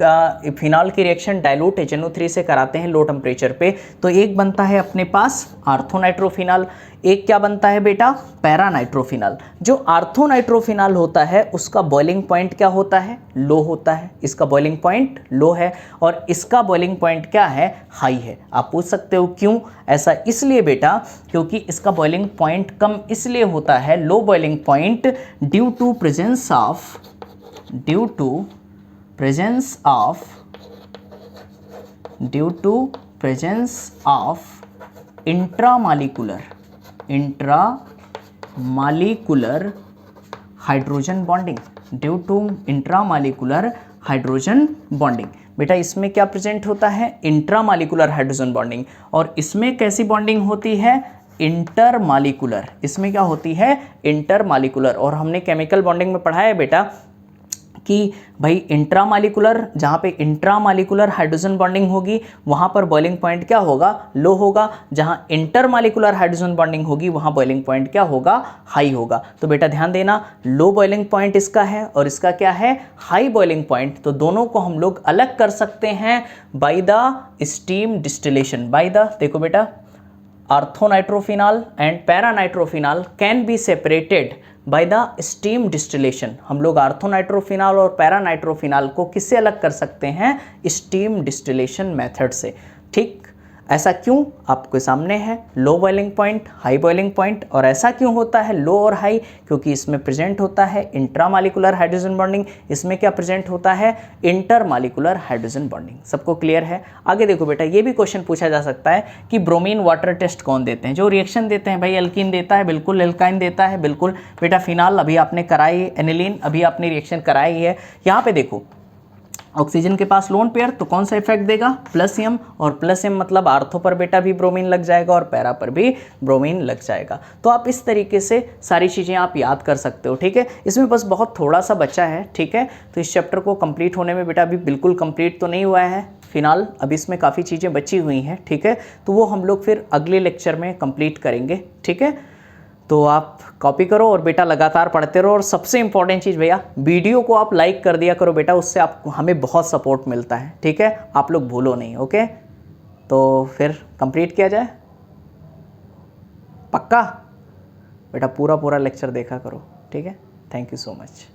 फिनॉल की रिएक्शन डाइल्यूट HNO3 से कराते हैं लो टेम्परेचर पे, तो एक बनता है अपने पास आर्थो नाइट्रोफिनॉल, एक क्या बनता है बेटा, पैरा नाइट्रोफिनॉल। जो आर्थो नाइट्रोफिनॉल होता है उसका बॉइलिंग पॉइंट क्या होता है, लो होता है। इसका बॉइलिंग पॉइंट लो है और इसका बॉइलिंग पॉइंट क्या है, हाई है। आप पूछ सकते हो क्यों, ऐसा इसलिए बेटा क्योंकि इसका बॉइलिंग पॉइंट कम इसलिए होता है, low boiling point, due to presence of intramolecular hydrogen bonding, due to intramolecular hydrogen bonding. बेटा इसमें क्या प्रेजेंट होता है, इंट्रामालिकुलर हाइड्रोजन बॉन्डिंग, और इसमें कैसी बॉन्डिंग होती है, इंटरमालिकुलर। इसमें क्या होती है, इंटरमालिकुलर। और हमने केमिकल बॉन्डिंग में पढ़ा है बेटा कि भाई इंट्रामालिकुलर, जहाँ पे इंट्रामालिकुलर हाइड्रोजन बॉन्डिंग होगी वहाँ पर बॉइलिंग पॉइंट क्या होगा, लो होगा। जहाँ इंटरमालिकुलर हाइड्रोजन बॉन्डिंग होगी वहाँ बॉइलिंग पॉइंट क्या होगा, हाई होगा। तो बेटा ध्यान देना, लो बॉइलिंग पॉइंट इसका है और इसका क्या है, हाई बॉइलिंग पॉइंट। तो दोनों को हम लोग अलग कर सकते हैं by the steam distillation. By the, देखो बेटा, ortho nitrophenol and para nitrophenol can be separated by the steam distillation. हम लोग आर्थो नाइट्रोफिनॉल और पैरा नाइट्रोफिनॉल को किससे अलग कर सकते हैं, स्टीम डिस्टिलेशन मेथड से। ठीक, ऐसा क्यों आपके सामने है, low boiling point, high boiling point. और ऐसा क्यों होता है लो और हाई, क्योंकि इसमें प्रेजेंट होता है इंट्रामालिकुलर हाइड्रोजन बॉन्डिंग, इसमें क्या प्रेजेंट होता है, इंटरमालिकुलर हाइड्रोजन बॉन्डिंग। सबको क्लियर है। आगे देखो बेटा, ये भी क्वेश्चन पूछा जा सकता है कि ब्रोमीन वाटर टेस्ट कौन देते हैं, जो रिएक्शन देते हैं। भाई एल्कीन देता है, बिल्कुल। एल्काइन देता है, बिल्कुल। बेटा फिनाल अभी आपने कराई, एनिलीन अभी आपने रिएक्शन कराई है। यहाँ पे देखो ऑक्सीजन के पास लोन पेयर, तो कौन सा इफेक्ट देगा, प्लस एम, और प्लस एम मतलब आर्थो पर बेटा भी ब्रोमीन लग जाएगा और पैरा पर भी ब्रोमीन लग जाएगा। तो आप इस तरीके से सारी चीज़ें आप याद कर सकते हो। ठीक है, इसमें बस बहुत थोड़ा सा बचा है। ठीक है, तो इस चैप्टर को कंप्लीट होने में बेटा अभी बिल्कुल कंप्लीट तो नहीं हुआ है फिलहाल, अभी इसमें काफ़ी चीज़ें बची हुई हैं। ठीक है, तो वो हम लोग फिर अगले लेक्चर में कंप्लीट करेंगे। ठीक है, तो आप कॉपी करो और बेटा लगातार पढ़ते रहो। और सबसे इंपॉर्टेंट चीज़ भैया, वीडियो को आप लाइक कर दिया करो बेटा, उससे आपको हमें बहुत सपोर्ट मिलता है। ठीक है, आप लोग भूलो नहीं। ओके, तो फिर कंप्लीट किया जाए, पक्का बेटा, पूरा लेक्चर देखा करो। ठीक है, थैंक यू सो मच।